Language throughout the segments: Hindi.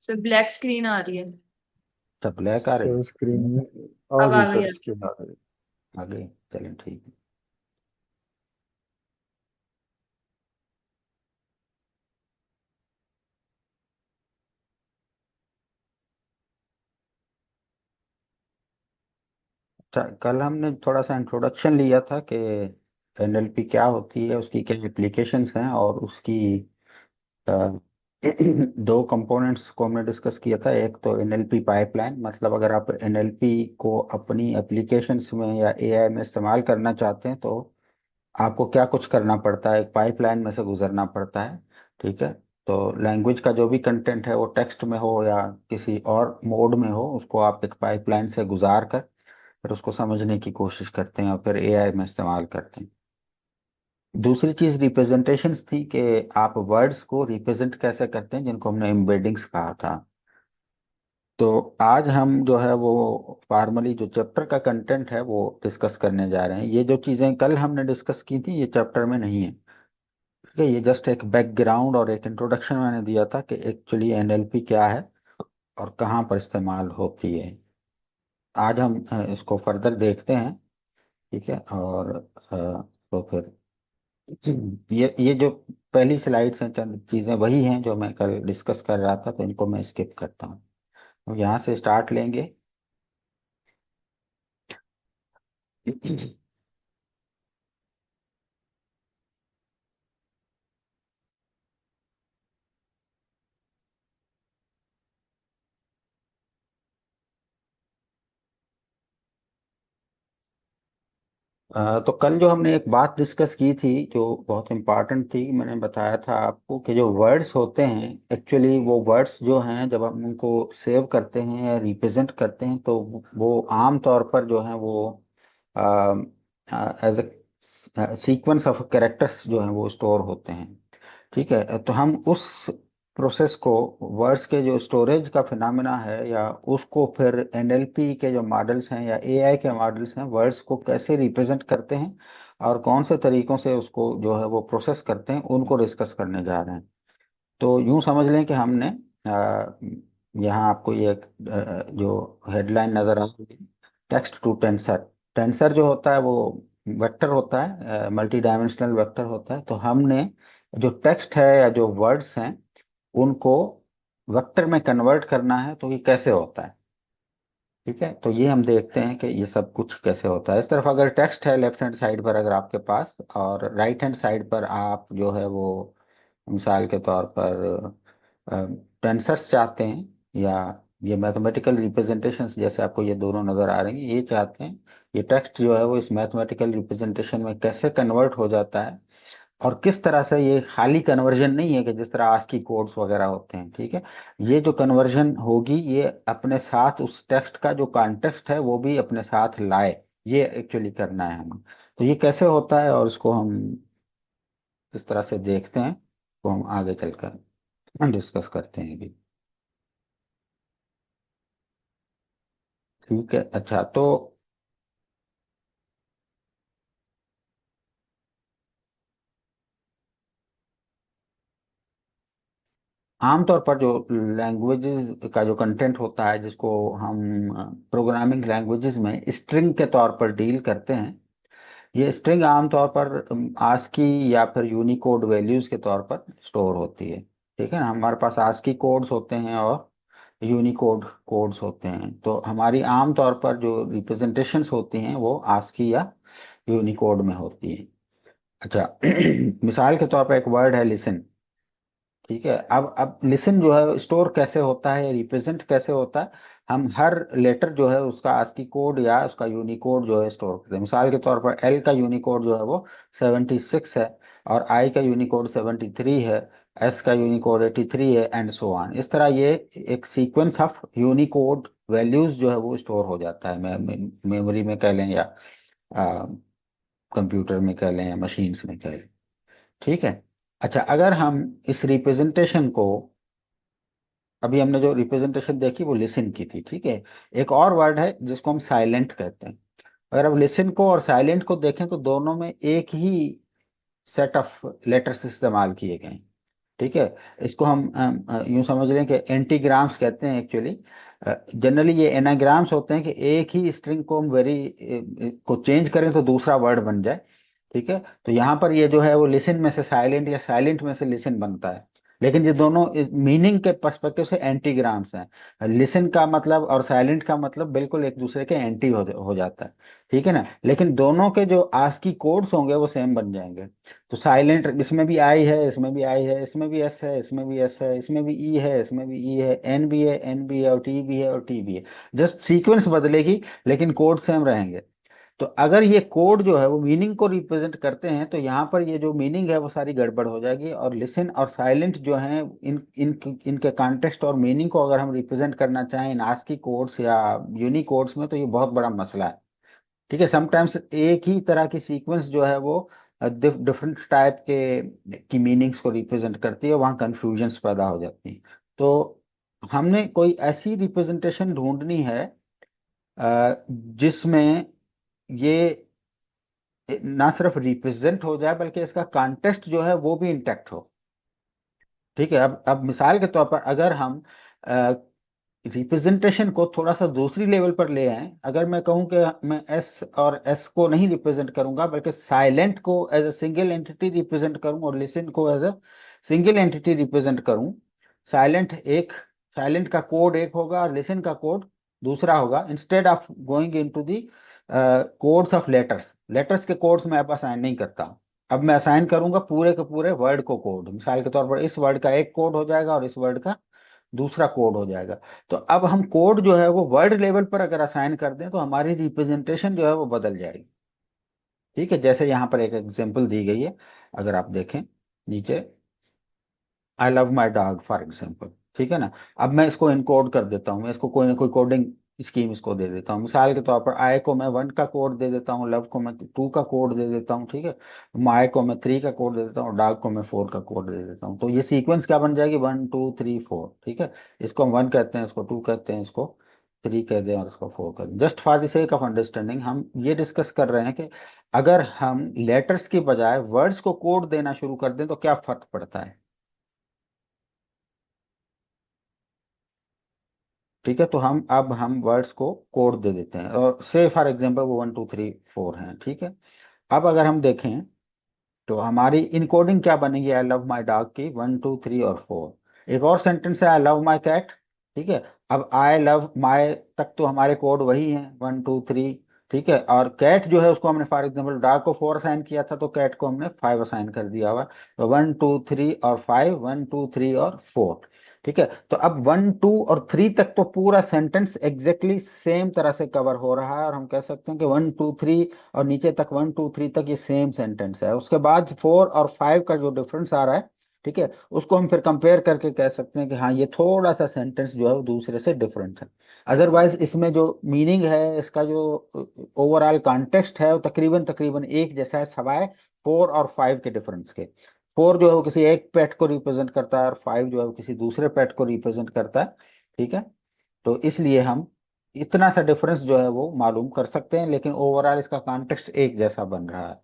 सर ब्लैक स्क्रीन आ रही है। अच्छा, ब्लैक आ रही है। हम्म। हम्म। सर स्क्रीन आ अब हम्म। आ गई गई सर, है। स्क्रीन आ गई। आ गई, चलें ठीक है। अच्छा, कल हमने थोड़ा सा इंट्रोडक्शन लिया था कि एनएलपी क्या होती है, उसकी क्या एप्लीकेशंस हैं, और उसकी अ, दो कंपोनेंट्स को हमने डिस्कस किया था। एक तो एनएलपी पाइपलाइन, मतलब अगर आप एनएलपी को अपनी एप्लीकेशंस में या एआई में इस्तेमाल करना चाहते हैं तो आपको क्या कुछ करना पड़ता है, एक पाइपलाइन में से गुजरना पड़ता है। ठीक है। तो लैंग्वेज का जो भी कंटेंट है वो टेक्स्ट में हो या किसी और मोड में हो, उसको आप एक पाइपलाइन से गुजार कर फिर उसको समझने की कोशिश करते हैं और फिर एआई में इस्तेमाल करते हैं। दूसरी चीज रिप्रेजेंटेशंस थी कि आप वर्ड्स को रिप्रेजेंट कैसे करते हैं, जिनको हमने एम्बेडिंग्स कहा था। तो आज हम जो है वो फॉर्मली जो चैप्टर का कंटेंट है वो डिस्कस करने जा रहे हैं। ये जो चीजें कल हमने डिस्कस की थी ये चैप्टर में नहीं है। ठीक है, ये जस्ट एक बैकग्राउंड और एक इंट्रोडक्शन मैंने दिया था कि एक्चुअली एनएलपी क्या है और कहाँ पर इस्तेमाल होती है। आज हम इसको फर्दर देखते हैं। ठीक है। और तो फिर ये जो पहली स्लाइड्स हैं, चंद चीजें वही हैं जो मैं कल डिस्कस कर रहा था, तो इनको मैं स्किप करता हूँ। तो यहाँ से स्टार्ट लेंगे। तो कल जो हमने एक बात डिस्कस की थी जो बहुत इम्पोर्टेंट थी, मैंने बताया था आपको कि जो वर्ड्स होते हैं एक्चुअली वो वर्ड्स जो हैं जब हम उनको सेव करते हैं या रिप्रेजेंट करते हैं तो वो आम तौर पर जो है वो as a sequence of characters जो हैं वो स्टोर होते हैं। ठीक है। तो हम उस प्रोसेस को, वर्ड्स के जो स्टोरेज का फिनोमेना है या उसको फिर एनएलपी के जो मॉडल्स हैं या एआई के मॉडल्स हैं, वर्ड्स को कैसे रिप्रेजेंट करते हैं और कौन से तरीकों से उसको जो है वो प्रोसेस करते हैं, उनको डिस्कस करने जा रहे हैं। तो यूं समझ लें कि हमने यहाँ आपको ये जो हेडलाइन नजर आ रही है, टेक्स्ट टू टेंसर। टेंसर जो होता है वो वेक्टर होता है, मल्टी डायमेंशनल वेक्टर होता है। तो हमने जो टेक्स्ट है या जो वर्ड्स हैं उनको वेक्टर में कन्वर्ट करना है, तो ये कैसे होता है। ठीक है। तो ये हम देखते हैं कि ये सब कुछ कैसे होता है। इस तरफ अगर टेक्स्ट है लेफ्ट हैंड साइड पर अगर आपके पास, और राइट हैंड साइड पर आप जो है वो मिसाल के तौर पर टेंसर्स चाहते हैं या ये मैथमेटिकल रिप्रेजेंटेशंस, जैसे आपको ये दोनों नजर आ रही हैं, ये चाहते हैं ये टेक्स्ट जो है वो इस मैथमेटिकल रिप्रेजेंटेशन में कैसे कन्वर्ट हो जाता है, और किस तरह से। ये खाली कन्वर्जन नहीं है कि जिस तरह आस्की कोड्स वगैरह होते हैं। ठीक है। ये जो कन्वर्जन होगी ये अपने साथ उस टेक्स्ट का जो कॉन्टेक्स्ट है वो भी अपने साथ लाए, ये एक्चुअली करना है हमें। तो ये कैसे होता है और इसको हम किस तरह से देखते हैं तो हम आगे चलकर डिस्कस करते हैं अभी। ठीक है। अच्छा, तो आमतौर पर जो लैंग्वेजेस का जो कंटेंट होता है जिसको हम प्रोग्रामिंग लैंग्वेजेस में स्ट्रिंग के तौर पर डील करते हैं, ये स्ट्रिंग आमतौर पर आस्की या फिर यूनिकोड वैल्यूज के तौर पर स्टोर होती है। ठीक है ना, हमारे पास आस्की कोड्स होते हैं और यूनिकोड कोड्स होते हैं। तो हमारी आमतौर पर जो रिप्रेजेंटेशंस होती हैं वो आस्की या यूनिकोड में होती हैं। अच्छा, मिसाल के तौर पर एक वर्ड है लिसन। ठीक है। अब लिसन जो है स्टोर कैसे होता है, रिप्रेजेंट कैसे होता है, हम हर लेटर जो है उसका आस्की कोड या उसका यूनिकोड जो है स्टोर करते हैं। मिसाल के तौर पर एल का यूनिकोड जो है वो 76 है, और आई का यूनिकोड 73 है, एस का यूनिकोड 83 है, एंड सो ऑन। इस तरह ये एक सीक्वेंस ऑफ यूनिकोड वैल्यूज जो है वो स्टोर हो जाता है, मेमोरी में कह लें या कंप्यूटर में कह लें या मशीन्स में कह लें। ठीक है। अच्छा, अगर हम इस रिप्रेजेंटेशन को, अभी हमने जो रिप्रेजेंटेशन देखी वो लिसन की थी। ठीक है। एक और वर्ड है जिसको हम साइलेंट कहते हैं। अगर अब लिसन को और साइलेंट को देखें तो दोनों में एक ही सेट ऑफ लेटर्स इस्तेमाल किए गए हैं। ठीक है। इसको हम यूं समझ लें कि एंटीग्राम्स कहते हैं एक्चुअली। जनरली ये एनाग्राम्स होते हैं कि एक ही स्ट्रिंग को हम को चेंज करें तो दूसरा वर्ड बन जाए। ठीक है। तो यहाँ पर ये जो है वो लिसन में से साइलेंट या साइलेंट में से लिसन बनता है। लेकिन ये दोनों मीनिंग के पर्सपेक्टिव से एंटीग्राम्स हैं। लिसन का मतलब और साइलेंट का मतलब बिल्कुल एक दूसरे के एंटी हो जाता है। ठीक है ना। लेकिन दोनों के जो आस्की कोड्स होंगे वो सेम बन जाएंगे। तो साइलेंट, इसमें भी आई है, इसमें भी आई है, इसमें भी एस है, इसमें भी एस है, इसमें भी ई है, इसमें भी ई है, एन भी है, एन भी है, और टी भी है, और टी भी है। जस्ट सीक्वेंस बदलेगी लेकिन कोड सेम रहेंगे। तो अगर ये कोड जो है वो मीनिंग को रिप्रेजेंट करते हैं तो यहाँ पर ये जो मीनिंग है वो सारी गड़बड़ हो जाएगी। और लिसन और साइलेंट जो हैं, इनके कॉन्टेक्स्ट और मीनिंग को अगर हम रिप्रेजेंट करना चाहें इन आस्की कोड्स या यूनिकोड्स में, तो ये बहुत बड़ा मसला है। ठीक है। समटाइम्स एक ही तरह की सीक्वेंस जो है वो डिफरेंट टाइप के की मीनिंग्स को रिप्रेजेंट करती है, वहाँ कंफ्यूजन्स पैदा हो जाती हैं। तो हमने कोई ऐसी रिप्रेजेंटेशन ढूंढनी है जिसमें ये ना सिर्फ रिप्रेजेंट हो जाए बल्कि इसका कॉन्टेक्स्ट जो है वो भी इंटैक्ट हो। ठीक है। अब मिसाल के तौर पर अगर हम रिप्रेजेंटेशन को थोड़ा सा दूसरी लेवल पर ले आए, अगर मैं कहूं कि मैं एस और एस को नहीं रिप्रेजेंट करूंगा बल्कि साइलेंट को as a single entity represent करूं और लिसन को as a single entity represent करूं। साइलेंट एक साइलेंट का कोड एक होगा और लिसन का कोड दूसरा होगा। Instead of going into the codes of letters, letters के कोड्स मैं अब असाइन नहीं करता। अब मैं असाइन करूंगा पूरे के पूरे वर्ड को कोड। मिसाल के तौर पर इस वर्ड का एक कोड हो जाएगा और इस वर्ड का दूसरा कोड हो जाएगा। तो अब हम कोड जो है वो वर्ड लेवल पर अगर असाइन कर दें तो हमारी रिप्रेजेंटेशन जो है वो बदल जाएगी। ठीक है। जैसे यहाँ पर एक एग्जांपल दी गई है, अगर आप देखें नीचे, I love my dog for example. ठीक है ना। अब मैं इसको इनकोड कर देता हूँ, मैं इसको कोई ना कोई कोडिंग स्कीम इसको दे देता हूँ। मिसाल के तौर पर आई को मैं 1 का कोड दे देता हूँ, लव को मैं 2 का कोड दे देता हूँ। ठीक है। माई को मैं 3 का कोड दे देता हूँ, डॉग को मैं 4 का कोड दे देता हूँ। तो ये सीक्वेंस क्या बन जाएगी, 1 2 3 4। ठीक है। इसको हम 1 कहते हैं, इसको 2 कहते हैं, इसको 3 कह दें और इसको 4 कर दें। Just for the sake of understanding हम ये डिस्कस कर रहे हैं कि अगर हम लेटर्स की बजाय वर्ड्स को कोड देना शुरू कर दें तो क्या फर्क पड़ता है। ठीक है। तो हम वर्ड्स को कोड दे देते हैं और से फॉर एग्जांपल वो 1 2 3 4 हैं। ठीक है। अब अगर हम देखें तो हमारी इनकोडिंग क्या बनेगी आई लव माई डॉग की, 1 2 3 और 4। एक और सेंटेंस है आई लव माई कैट। ठीक है। अब आई लव माई तक तो हमारे कोड वही हैं, 1 2 3। ठीक है। और कैट जो है उसको हमने फॉर एग्जांपल डॉग को 4 असाइन किया था तो कैट को हमने 5 असाइन कर दिया हुआ। तो 1 2 3 और 5, 1 2 3 और 4। ठीक है। तो अब 1 2 और 3 तक तो पूरा सेंटेंस एग्जैक्टली सेम तरह से कवर हो रहा है और हम कह सकते हैं कि 1 2 3 और नीचे तक 1 2 3 तक ये सेम सेंटेंस है। उसके बाद 4 और 5 का जो डिफरेंस आ रहा है, ठीक है, उसको हम फिर कंपेयर करके कह सकते हैं कि हाँ ये थोड़ा सा सेंटेंस जो है वो दूसरे से डिफरेंट है। अदरवाइज इसमें जो मीनिंग है, इसका जो ओवरऑल कॉन्टेक्स्ट है वो तकरीबन तकरीबन एक जैसा है, सवाए 4 और 5 के डिफरेंस के। 4 जो है वो किसी एक पेट को रिप्रेजेंट करता है और 5 जो है वो किसी दूसरे पेट को रिप्रेजेंट करता है। ठीक है। तो इसलिए हम इतना सा डिफरेंस जो है वो मालूम कर सकते हैं, लेकिन ओवरऑल इसका कॉन्टेक्स्ट एक जैसा बन रहा है।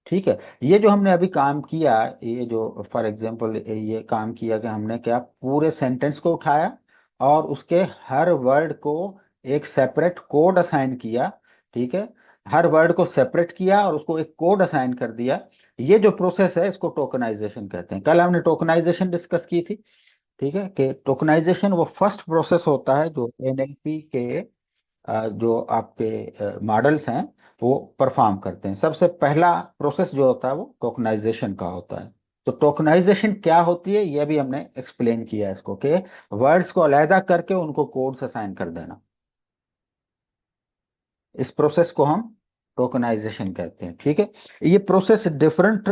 ठीक है। ये जो हमने अभी काम किया, ये जो फॉर एग्जांपल ये काम किया कि हमने क्या पूरे सेंटेंस को उठाया और उसके हर वर्ड को एक सेपरेट कोड असाइन किया। ठीक है। हर वर्ड को सेपरेट किया और उसको एक कोड असाइन कर दिया। ये जो प्रोसेस है इसको टोकनाइजेशन कहते हैं। कल हमने टोकनाइजेशन डिस्कस की थी। ठीक है। कि टोकनाइजेशन वो फर्स्ट प्रोसेस होता है जो एनएलपी के जो आपके मॉडल्स हैं वो परफॉर्म करते हैं। सबसे पहला प्रोसेस जो होता है वो टोकनाइजेशन का होता है। तो टोकनाइजेशन क्या होती है ये भी हमने एक्सप्लेन किया है इसको, कि वर्ड्स को अलग करके उनको कोड्स असाइन कर देना। इस प्रोसेस को हम टोकनाइजेशन कहते हैं। ठीक है। ये प्रोसेस डिफरेंट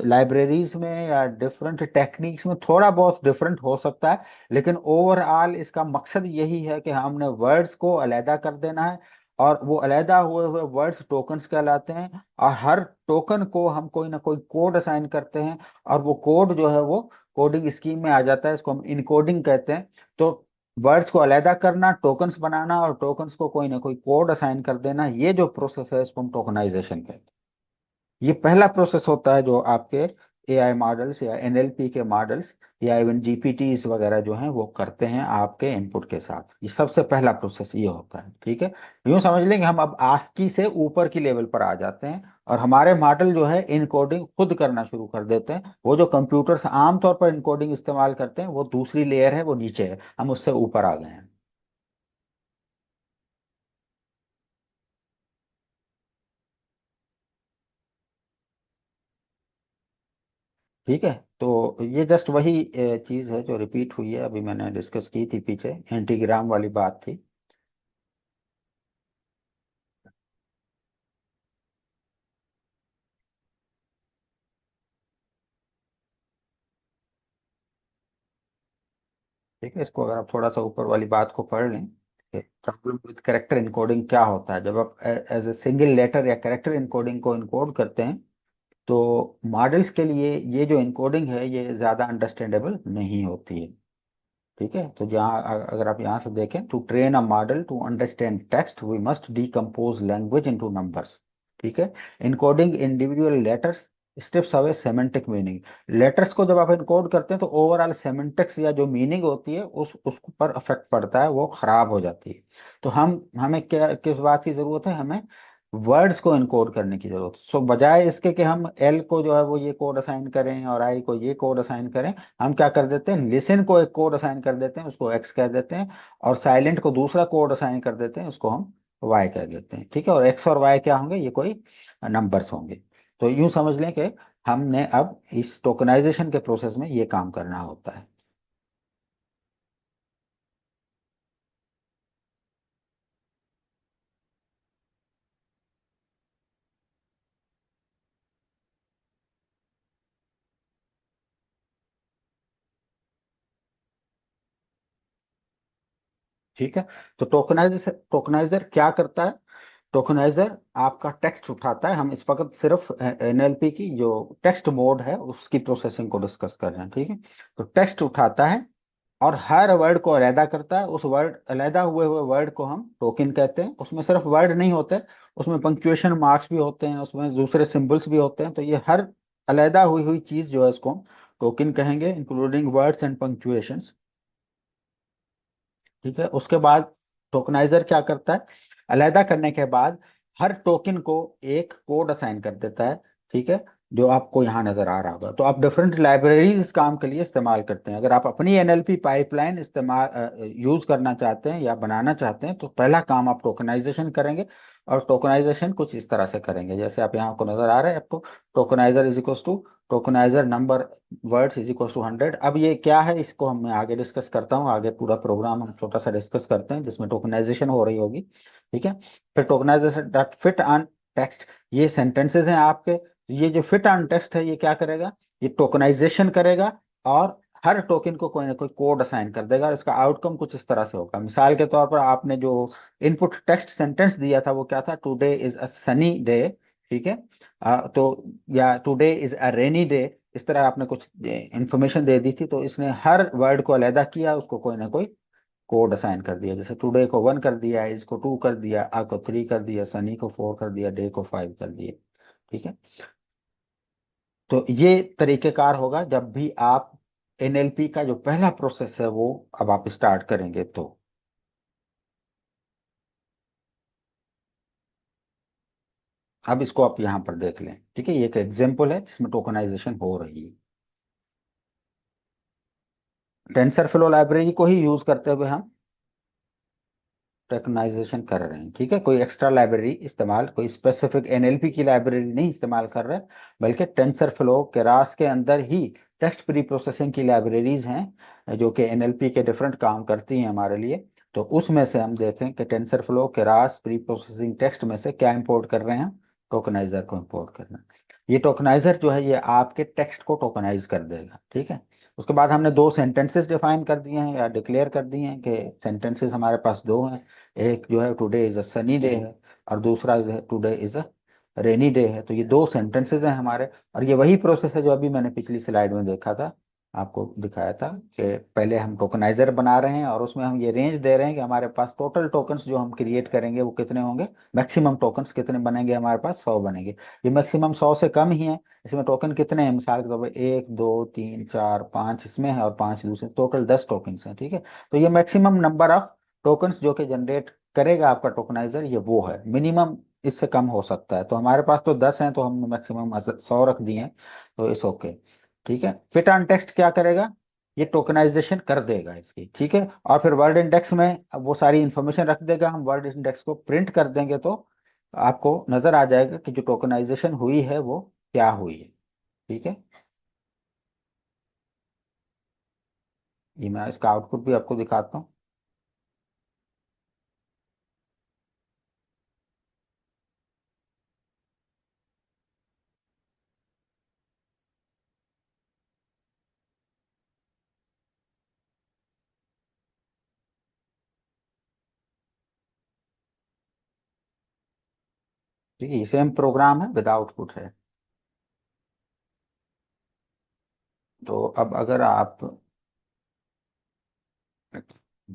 लाइब्रेरीज में या डिफरेंट टेक्निक्स में थोड़ा बहुत डिफरेंट हो सकता है, लेकिन ओवरऑल इसका मकसद यही है कि हमने वर्ड्स को अलहदा कर देना है और वो अलहदा हुए हुए वर्ड्स टोकन्स कहलाते हैं। और हर टोकन को हम कोई ना कोई कोड असाइन करते हैं और वो कोड जो है वो कोडिंग स्कीम में आ जाता है, इसको हम इनकोडिंग कहते हैं। तो वर्ड्स को अलहदा करना, टोकन्स बनाना और टोकन्स को कोई ना कोई कोड असाइन कर देना, ये जो प्रोसेस है इसको हम टोकनाइजेशन कहते हैं। ये पहला प्रोसेस होता है जो आपके एआई मॉडल्स या एनएलपी के मॉडल्स या इवन जीपीटीज वगैरह जो हैं वो करते हैं आपके इनपुट के साथ। ये सबसे पहला प्रोसेस ये होता है, ठीक है। यूं समझ लें कि हम अब आस्की से ऊपर की लेवल पर आ जाते हैं और हमारे मॉडल जो है इनकोडिंग खुद करना शुरू कर देते हैं। वो जो कंप्यूटर्स आमतौर पर इनकोडिंग इस्तेमाल करते हैं वो दूसरी लेयर है, वो नीचे है, हम उससे ऊपर आ गए हैं। ठीक है, तो ये जस्ट वही चीज है जो रिपीट हुई है, अभी मैंने डिस्कस की थी पीछे, एंटीग्राम वाली बात थी। ठीक है, इसको अगर आप थोड़ा सा ऊपर वाली बात को पढ़ लें, प्रॉब्लम विद कैरेक्टर इनकोडिंग क्या होता है, जब आप एज ए सिंगल लेटर या कैरेक्टर इनकोडिंग को इनकोड करते हैं तो मॉडल्स के लिए ये जो इनकोडिंग है ये ज़्यादा अंडरस्टैंडेबल नहीं होती है। ठीक है, तो जहाँ अगर आप यहाँ से देखें, to train a model to understand text we must decompose language into numbers. ठीक है, encoding individual letters strips away semantic meaning. Letters को जब आप इनकोड करते हैं तो ओवरऑल सेमेंटिक्स या जो मीनिंग होती है उस पर अफेक्ट पड़ता है, वो खराब हो जाती है। तो हमें क्या किस बात की जरूरत है, हमें वर्ड्स को इनकोड करने की जरूरत है। सो बजाय इसके कि हम एल को जो है वो ये कोड असाइन करें और आई को ये कोड असाइन करें, हम क्या कर देते हैं, लिसन को एक कोड असाइन कर देते हैं, उसको एक्स कह देते हैं, और साइलेंट को दूसरा कोड असाइन कर देते हैं, उसको हम वाई कह देते हैं। ठीक है, और एक्स और वाई क्या होंगे, ये कोई नंबर्स होंगे। तो यूं समझ लें कि हमने अब इस टोकनाइजेशन के प्रोसेस में ये काम करना होता है। ठीक है, तो टोकनाइजर क्या करता है, टोकनाइजर आपका टेक्स्ट उठाता है। हम इस वक्त सिर्फ एनएलपी की जो टेक्स्ट मोड है उसकी प्रोसेसिंग को डिस्कस कर रहे हैं। ठीक है, तो टेक्स्ट उठाता है और हर वर्ड को अलहदा करता है। उस वर्ड अलहदा हुए हुए वर्ड को हम टोकन कहते हैं। उसमें सिर्फ वर्ड नहीं होते, उसमें पंक्चुएशन मार्क्स भी होते हैं, उसमें दूसरे सिंबल्स भी होते हैं। तो ये हर अलहदा हुई हुई चीज जो है इसको हम टोकन कहेंगे, इंक्लूडिंग वर्ड्स एंड पंक्चुएशंस। ठीक है, उसके बाद टोकनाइजर क्या करता है, अलहदा करने के बाद हर टोकन को एक कोड असाइन कर देता है। ठीक है, जो आपको यहाँ नजर आ रहा होगा। तो आप डिफरेंट लाइब्रेरीज इस काम के लिए इस्तेमाल करते हैं। अगर आप अपनी एनएलपी पाइपलाइन इस्तेमाल यूज करना चाहते हैं या बनाना चाहते हैं तो पहला काम आप टोकनाइजेशन करेंगे। और टोकनाइजेशन कुछ इस तरह से करेंगे, जैसे आप यहाँ को नजर आ रहा है आपको, tokeniser is equal to tokeniser number words is equal to 100। अब ये क्या है, इसको हम मैं आगे डिस्कस करता हूँ, आगे पूरा प्रोग्राम हम छोटा सा डिस्कस करते हैं जिसमें टोकनाइजेशन हो रही होगी। ठीक है, फिर tokenization dot fit on text, ये सेंटेंसेस हैं आपके। ये जो फिट ऑन टेक्स्ट है ये क्या करेगा, ये टोकनाइजेशन करेगा और हर टोकन को कोई ना कोई कोड असाइन कर देगा। और इसका आउटकम कुछ इस तरह से होगा। मिसाल के तौर पर आपने जो इनपुट टेक्स्ट सेंटेंस दिया था वो क्या था, today is a sunny day. ठीक है, तो या today is a rainy day, इस तरह आपने कुछ इंफॉर्मेशन दे दी थी। तो इसने हर वर्ड को अलहदा किया, उसको कोई ना कोई कोड असाइन कर दिया। जैसे टुडे को 1 कर दिया, इज को 2 कर दिया, आ को 3 कर दिया, सनी को 4 कर दिया, डे को 5 कर दिया। ठीक है, तो ये तरीकेकार होगा जब भी आप एनएलपी का जो पहला प्रोसेस है वो अब आप स्टार्ट करेंगे। तो अब इसको आप यहाँ पर देख लें। ठीक है, ये एक एग्जाम्पल है जिसमें टोकनाइजेशन हो रही है। टेंसर फ्लो लाइब्रेरी को ही यूज करते हुए हम टोकनाइजेशन कर रहे हैं। ठीक है, कोई एक्स्ट्रा लाइब्रेरी इस्तेमाल, कोई स्पेसिफिक एनएलपी की लाइब्रेरी नहीं इस्तेमाल कर रहे, बल्कि टेंसर फ्लो केरास के अंदर ही टेक्स्ट प्री प्रोसेसिंग की लाइब्रेरीज हैं जो कि एनएलपी के डिफरेंट काम करती हैं हमारे लिए। तो उसमें से हम देखें कि tensor flow Keras pre processing text में से क्या इंपोर्ट कर रहे हैं, टोकनाइजर को इंपोर्ट करना। ये टोकनाइजर जो है ये आपके टेक्स्ट को टोकनाइज कर देगा। ठीक है, उसके बाद हमने दो सेंटेंसेस डिफाइन कर दिए हैं या डिक्लेयर कर दिए हैं कि सेंटेंसेस हमारे पास दो हैं। एक जो है today is a sunny day है और दूसरा जो है today is a rainy day है। तो ये दो सेंटेंसेस हैं हमारे, और ये वही प्रोसेस है जो अभी मैंने पिछली स्लाइड में देखा था। आपको दिखाया था कि पहले हम टोकनाइजर बना रहे हैं और उसमें हम ये रेंज दे रहे हैं कि हमारे पास टोटल टोकन्स जो हम क्रिएट करेंगे वो कितने होंगे, मैक्सिमम टोकन्स कितने बनेंगे, हमारे पास 100 बनेंगे। ये मैक्सिमम 100 से कम ही है। इसमें टोकन कितने हैं, मिसाल के तौर पर 1 2 3 4 5 इसमें है और 5 दूसरे, टोटल 10 टोकन्स हैं। ठीक है, तो ये मैक्सिमम नंबर ऑफ टोकन्स जो कि जनरेट करेगा आपका टोकनाइजर, ये वो है। मिनिमम इससे कम हो सकता है, तो हमारे पास तो 10 हैं तो हमने मैक्सिमम 100 रख दिए हैं, तो इस ओके। ठीक है, फिट ऑन टेक्स्ट क्या करेगा, ये टोकनाइजेशन कर देगा इसकी। ठीक है, और फिर वर्ड इंडेक्स में वो सारी इंफॉर्मेशन रख देगा। हम वर्ड इंडेक्स को प्रिंट कर देंगे तो आपको नजर आ जाएगा कि जो टोकनाइजेशन हुई है वो क्या हुई है। ठीक है, ये मैं इसका आउटपुट भी आपको दिखाता हूँ। ठीक है, ये सेम प्रोग्राम है, विद आउटपुट है। तो अब अगर आप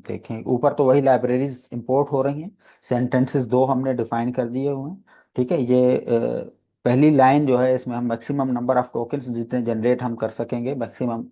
देखें ऊपर, तो वही लाइब्रेरीज इंपोर्ट हो रही हैं। सेंटेंसेस दो हमने डिफाइन कर दिए हुए हैं। ठीक है, ये पहली लाइन जो है इसमें हम मैक्सिमम नंबर ऑफ टोकन्स जितने जनरेट हम कर सकेंगे, मैक्सिमम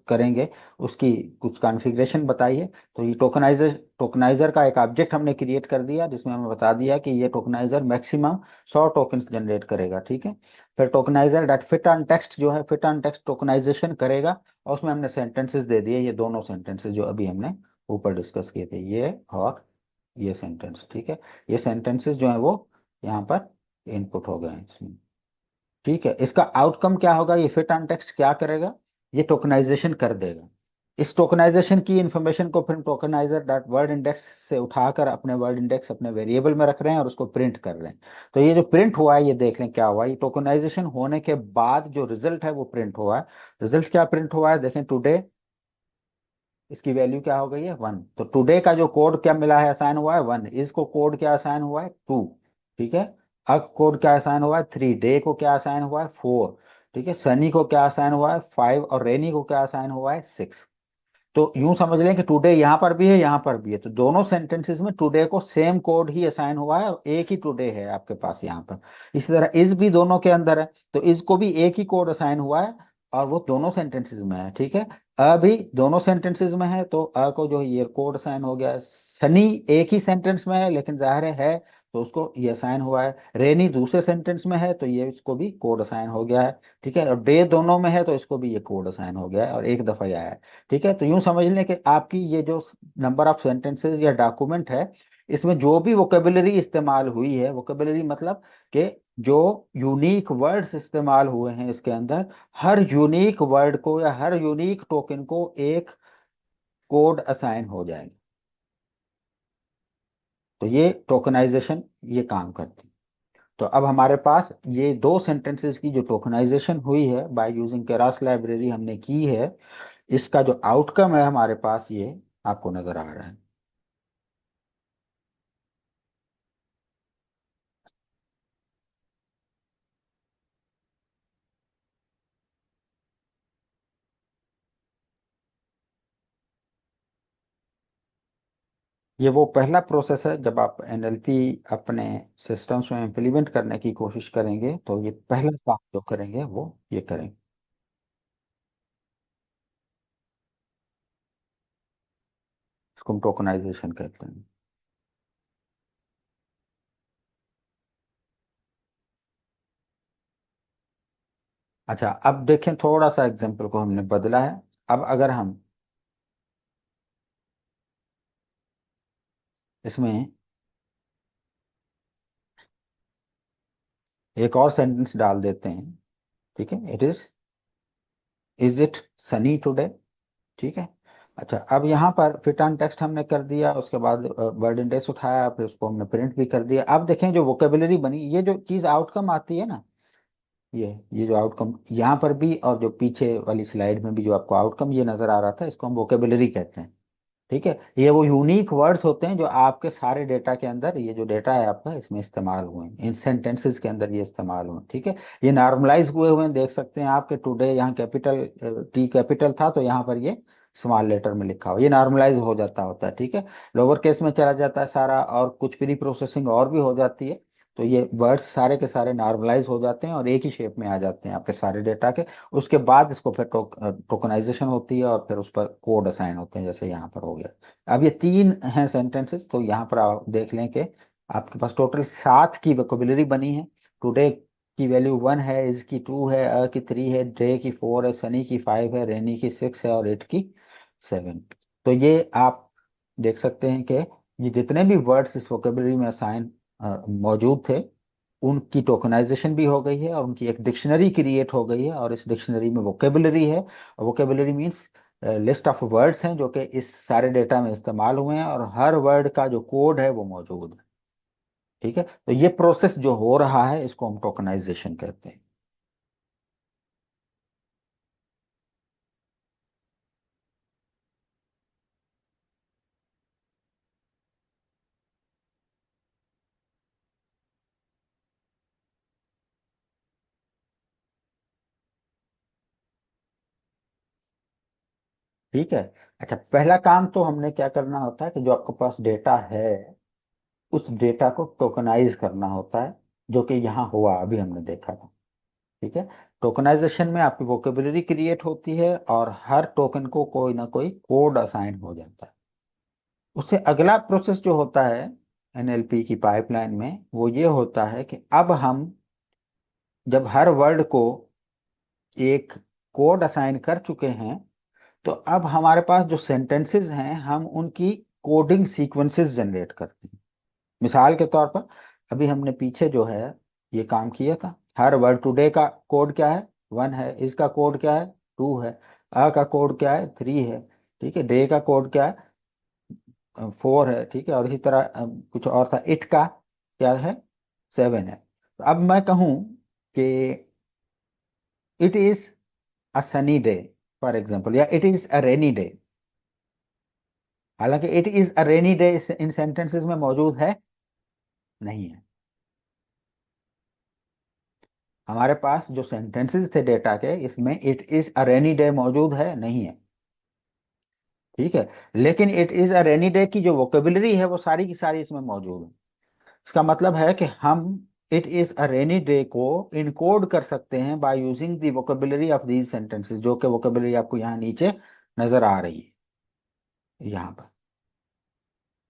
करेंगे, उसकी कुछ कॉन्फ़िगरेशन बताई है। तो ये टोकनाइजर का एक ऑब्जेक्ट हमने क्रिएट कर दिया जिसमें हमें बता दिया कि ये टोकनाइजर मैक्सिमम 100 टोकन्स जनरेट करेगा। ठीक है, फिर tokeniser dot fit on text जो है, फिट ऑन टेक्स्ट टोकनाइजेशन करेगा, और उसमें हमने सेंटेंसेस दे दिए, ये दोनों सेंटेंसेस जो अभी हमने ऊपर डिस्कस किए थे, ये और ये सेंटेंस। ठीक है, ये सेंटेंसेस जो है वो यहाँ पर इनपुट हो गए हैं इसमें। ठीक है, इसका आउटकम क्या होगा, ये फिट ऑन टेक्स्ट क्या करेगा, ये टोकनाइजेशन कर देगा। इस टोकनाइजेशन की इंफॉर्मेशन को फिर टोकनाइजर डॉट वर्ड इंडेक्स से उठाकर अपने वर्ड इंडेक्स अपने वेरिएबल में रख रहे हैं और उसको प्रिंट कर रहे हैं। तो ये जो प्रिंट हुआ है, ये देख लें क्या हुआ, ये टोकनाइजेशन होने के बाद जो रिजल्ट है वो प्रिंट हुआ है। रिजल्ट क्या प्रिंट हुआ है, देखें, टुडे, इसकी वैल्यू क्या हो गई है, 1। तो टुडे का जो कोड क्या मिला है, असाइन हुआ है 1। इसको कोड क्या असाइन हुआ है, 2। ठीक है, अग कोड क्या असाइन हुआ है, 3। डे को क्या असाइन हुआ है, 4। ठीक है, सनी को क्या असाइन हुआ है, 5। और रेनी को क्या असाइन हुआ है, 6। तो यूं समझ लें कि टुडे यहाँ पर भी है, यहाँ पर भी है, तो दोनों सेंटेंसेस में टुडे को सेम कोड ही असाइन हुआ है और एक ही टुडे है आपके पास यहाँ पर। इसी तरह इस भी दोनों के अंदर है, तो इसको भी एक ही कोड असाइन हुआ है और वो दोनों सेंटेंसेस में है। ठीक है, अ भी दोनों सेंटेंसेस में है, तो अ को जो ये कोड असाइन हो गया है। सनी एक ही सेंटेंस में है लेकिन जाहिर है तो उसको ये असाइन हुआ है। रेनी दूसरे सेंटेंस में है तो ये इसको भी कोड असाइन हो गया है। ठीक है, और डे दोनों में है तो इसको भी ये कोड असाइन हो गया है और एक दफा ही आया है। ठीक है, तो यूं समझ लें कि आपकी ये जो नंबर ऑफ सेंटेंसेस या डॉक्यूमेंट है, इसमें जो भी वोकेबलरी इस्तेमाल हुई है, वोकेबलरी मतलब कि जो यूनिक वर्ड्स इस्तेमाल हुए हैं इसके अंदर, हर यूनिक वर्ड को या हर यूनिक टोकन को एक कोड असाइन हो जाएगा। तो ये टोकनाइजेशन ये काम करती है। तो अब हमारे पास ये दो सेंटेंसेस की जो टोकनाइजेशन हुई है बाय यूजिंग केरास लाइब्रेरी हमने की है, इसका जो आउटकम है हमारे पास ये आपको नजर आ रहा है। ये वो पहला प्रोसेस है जब आप एनएलपी अपने सिस्टम्स में इम्प्लीमेंट करने की कोशिश करेंगे, तो ये पहला काम जो करेंगे वो ये करेंगे। इसको हम टोकनाइजेशन कहते हैं। अच्छा, अब देखें, थोड़ा सा एग्जाम्पल को हमने बदला है। अब अगर हम इसमें एक और सेंटेंस डाल देते हैं। ठीक है, इज इट सनी टुडे। ठीक है, अच्छा, अब यहाँ पर फिट ऑन टेक्स्ट हमने कर दिया, उसके बाद वर्ड इंडेक्स उठाया, फिर उसको हमने प्रिंट भी कर दिया। अब देखें जो वोकेबलरी बनी, ये जो चीज आउटकम आती है ना, ये जो आउटकम यहाँ पर भी और जो पीछे वाली स्लाइड में भी जो आपको आउटकम ये नजर आ रहा था, इसको हम वोकेबलरी कहते हैं। ठीक है, ये वो यूनिक वर्ड्स होते हैं जो आपके सारे डेटा के अंदर, ये जो डेटा है आपका, इसमें इस्तेमाल हुए हैं, इन सेंटेंसेस के अंदर ये इस्तेमाल हुए हैं। ठीक है, ये नॉर्मलाइज हुए हैं, देख सकते हैं आपके टुडे, यहाँ कैपिटल टी कैपिटल था तो यहाँ पर ये स्मॉल लेटर में लिखा हुआ, ये नॉर्मलाइज हो जाता होता है। ठीक है, लोअर केस में चला जाता है सारा, और कुछ प्री प्रोसेसिंग और भी हो जाती है, तो ये वर्ड्स सारे के सारे नॉर्मलाइज हो जाते हैं और एक ही शेप में आ जाते हैं आपके सारे डेटा के। उसके बाद इसको फिर टोकनाइजेशन होती है और फिर उस पर कोड असाइन होते हैं, जैसे यहाँ पर हो गया। अब ये तीन हैं सेंटेंसेस, तो यहाँ पर आप देख लें कि आपके पास टोटल 7 की वोकेबुलरी बनी है। टुडे की वैल्यू 1 है, इज की 2 है, अ की 3 है, डे की 4 है, सनी की 5 है, रेनी की 6 है और इट की 7। तो ये आप देख सकते हैं कि ये जितने भी वर्ड्स इस वोकेबुलरी में असाइन मौजूद थे, उनकी टोकनाइजेशन भी हो गई है और उनकी एक डिक्शनरी क्रिएट हो गई है, और इस डिक्शनरी में वोकेबुलरी है। Vocabulary means list of words हैं जो कि इस सारे डेटा में इस्तेमाल हुए हैं, और हर वर्ड का जो कोड है वो मौजूद है। ठीक है, तो ये प्रोसेस जो हो रहा है इसको हम टोकनाइजेशन कहते हैं। ठीक है, अच्छा, पहला काम तो हमने क्या करना होता है कि जो आपके पास डेटा है उस डेटा को टोकनाइज करना होता है, जो कि यहाँ हुआ, अभी हमने देखा था। ठीक है, टोकनाइजेशन में आपकी वोकेबुलरी क्रिएट होती है और हर टोकन को कोई ना कोई कोड असाइन हो जाता है। उससे अगला प्रोसेस जो होता है एनएलपी की पाइपलाइन में, वो ये होता है कि अब हम जब हर वर्ड को एक कोड असाइन कर चुके हैं, तो अब हमारे पास जो सेंटेंसेस हैं हम उनकी कोडिंग सीक्वेंसेस जनरेट करते हैं। मिसाल के तौर पर अभी हमने पीछे जो है ये काम किया था, हर वर्ड, टुडे का कोड क्या है, 1 है, इसका कोड क्या है, 2 है, अ का कोड क्या है, 3 है, ठीक है, डे का कोड क्या है, 4 है, ठीक है, और इसी तरह कुछ और था, इट का क्या है, 7 है। तो अब मैं कहूं कि it is a sunny day for example, या it is a rainy day, हालांकि it is a rainy day in sentences में मौजूद है नहीं है। हमारे पास जो सेंटेंसेस थे डेटा के, इसमें it is a rainy day मौजूद है नहीं है। ठीक है, लेकिन it is a rainy day की जो वोकेबुलरी है वो सारी की सारी इसमें मौजूद है। इसका मतलब है कि हम it is a rainy day को इनकोड कर सकते हैं by using the vocabulary of these sentences, जो कि वोकेबुलरी आपको यहाँ नीचे नजर आ रही है यहाँ पर।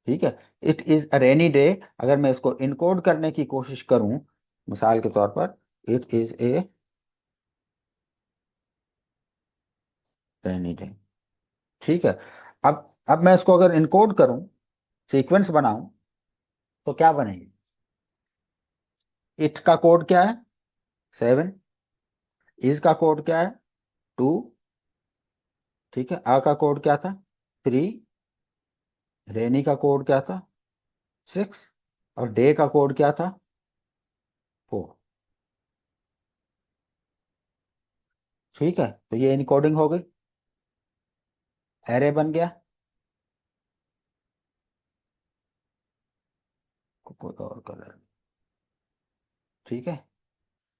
ठीक है, it is a rainy day, अगर मैं इसको इनकोड करने की कोशिश करूं, मिसाल के तौर पर, it is a rainy day. ठीक है, अब मैं इसको अगर इनकोड करूं, सीक्वेंस बनाऊं, तो क्या बनेगी? इट का कोड क्या है, 7, इज का कोड क्या है, 2, ठीक है, आ का कोड क्या था, 3, रेनी का कोड क्या था, 6, और डे का कोड क्या था, 4। ठीक है, तो ये इनकोडिंग हो गई, एरे बन गया। कोई और कलर, ठीक है,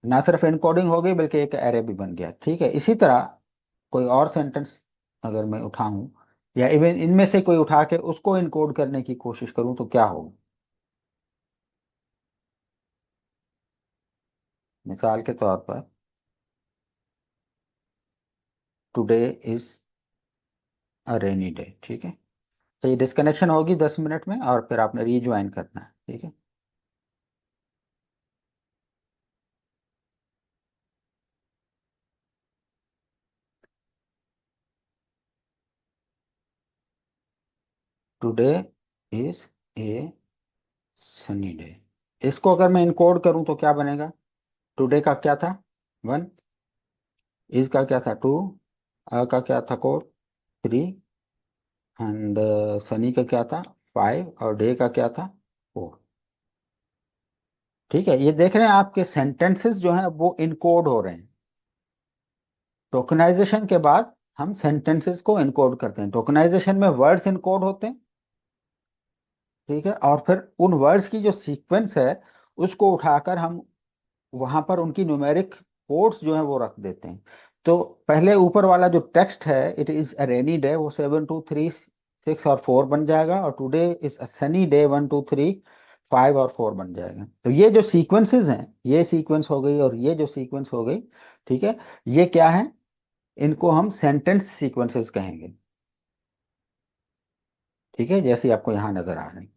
ना सिर्फ इनकोडिंग हो गई बल्कि एक एरे भी बन गया। ठीक है, इसी तरह कोई और सेंटेंस अगर मैं उठाऊं, या इवन इनमें से कोई उठा के उसको इनकोड करने की कोशिश करूं, तो क्या होगा? मिसाल के तौर पर, today is a rainy day. ठीक है, तो ये डिस्कनेक्शन होगी 10 मिनट में और फिर आपने रीज्वाइन करना है। ठीक है, today is a sunny day, इसको अगर मैं इनकोड करूं तो क्या बनेगा? टुडे का क्या था, 1, इज का क्या था, 2, अ का क्या था कोड, 3, एंड सनी का क्या था, 5, और डे का क्या था, 4। ठीक है, ये देख रहे हैं आपके सेंटेंसेस जो हैं वो इनकोड हो रहे हैं। टोकनाइजेशन के बाद हम सेंटेंसेस को इनकोड करते हैं। टोकनाइजेशन में वर्ड्स इनकोड होते हैं, ठीक है, और फिर उन वर्ड्स की जो सीक्वेंस है उसको उठाकर हम वहां पर उनकी न्यूमेरिक कोड्स जो है वो रख देते हैं। तो पहले ऊपर वाला जो टेक्स्ट है, it is a rainy day, वो 7 2 3 6 और 4 बन जाएगा, और today is a sunny day 1 2 3 5 और 4 बन जाएगा। तो ये जो सीक्वेंसेस हैं, ये सीक्वेंस हो गई और ये जो सीक्वेंस हो गई, ठीक है, ये क्या है, इनको हम सेंटेंस सीक्वेंसेस कहेंगे। ठीक है, जैसे आपको यहाँ नजर आ रही,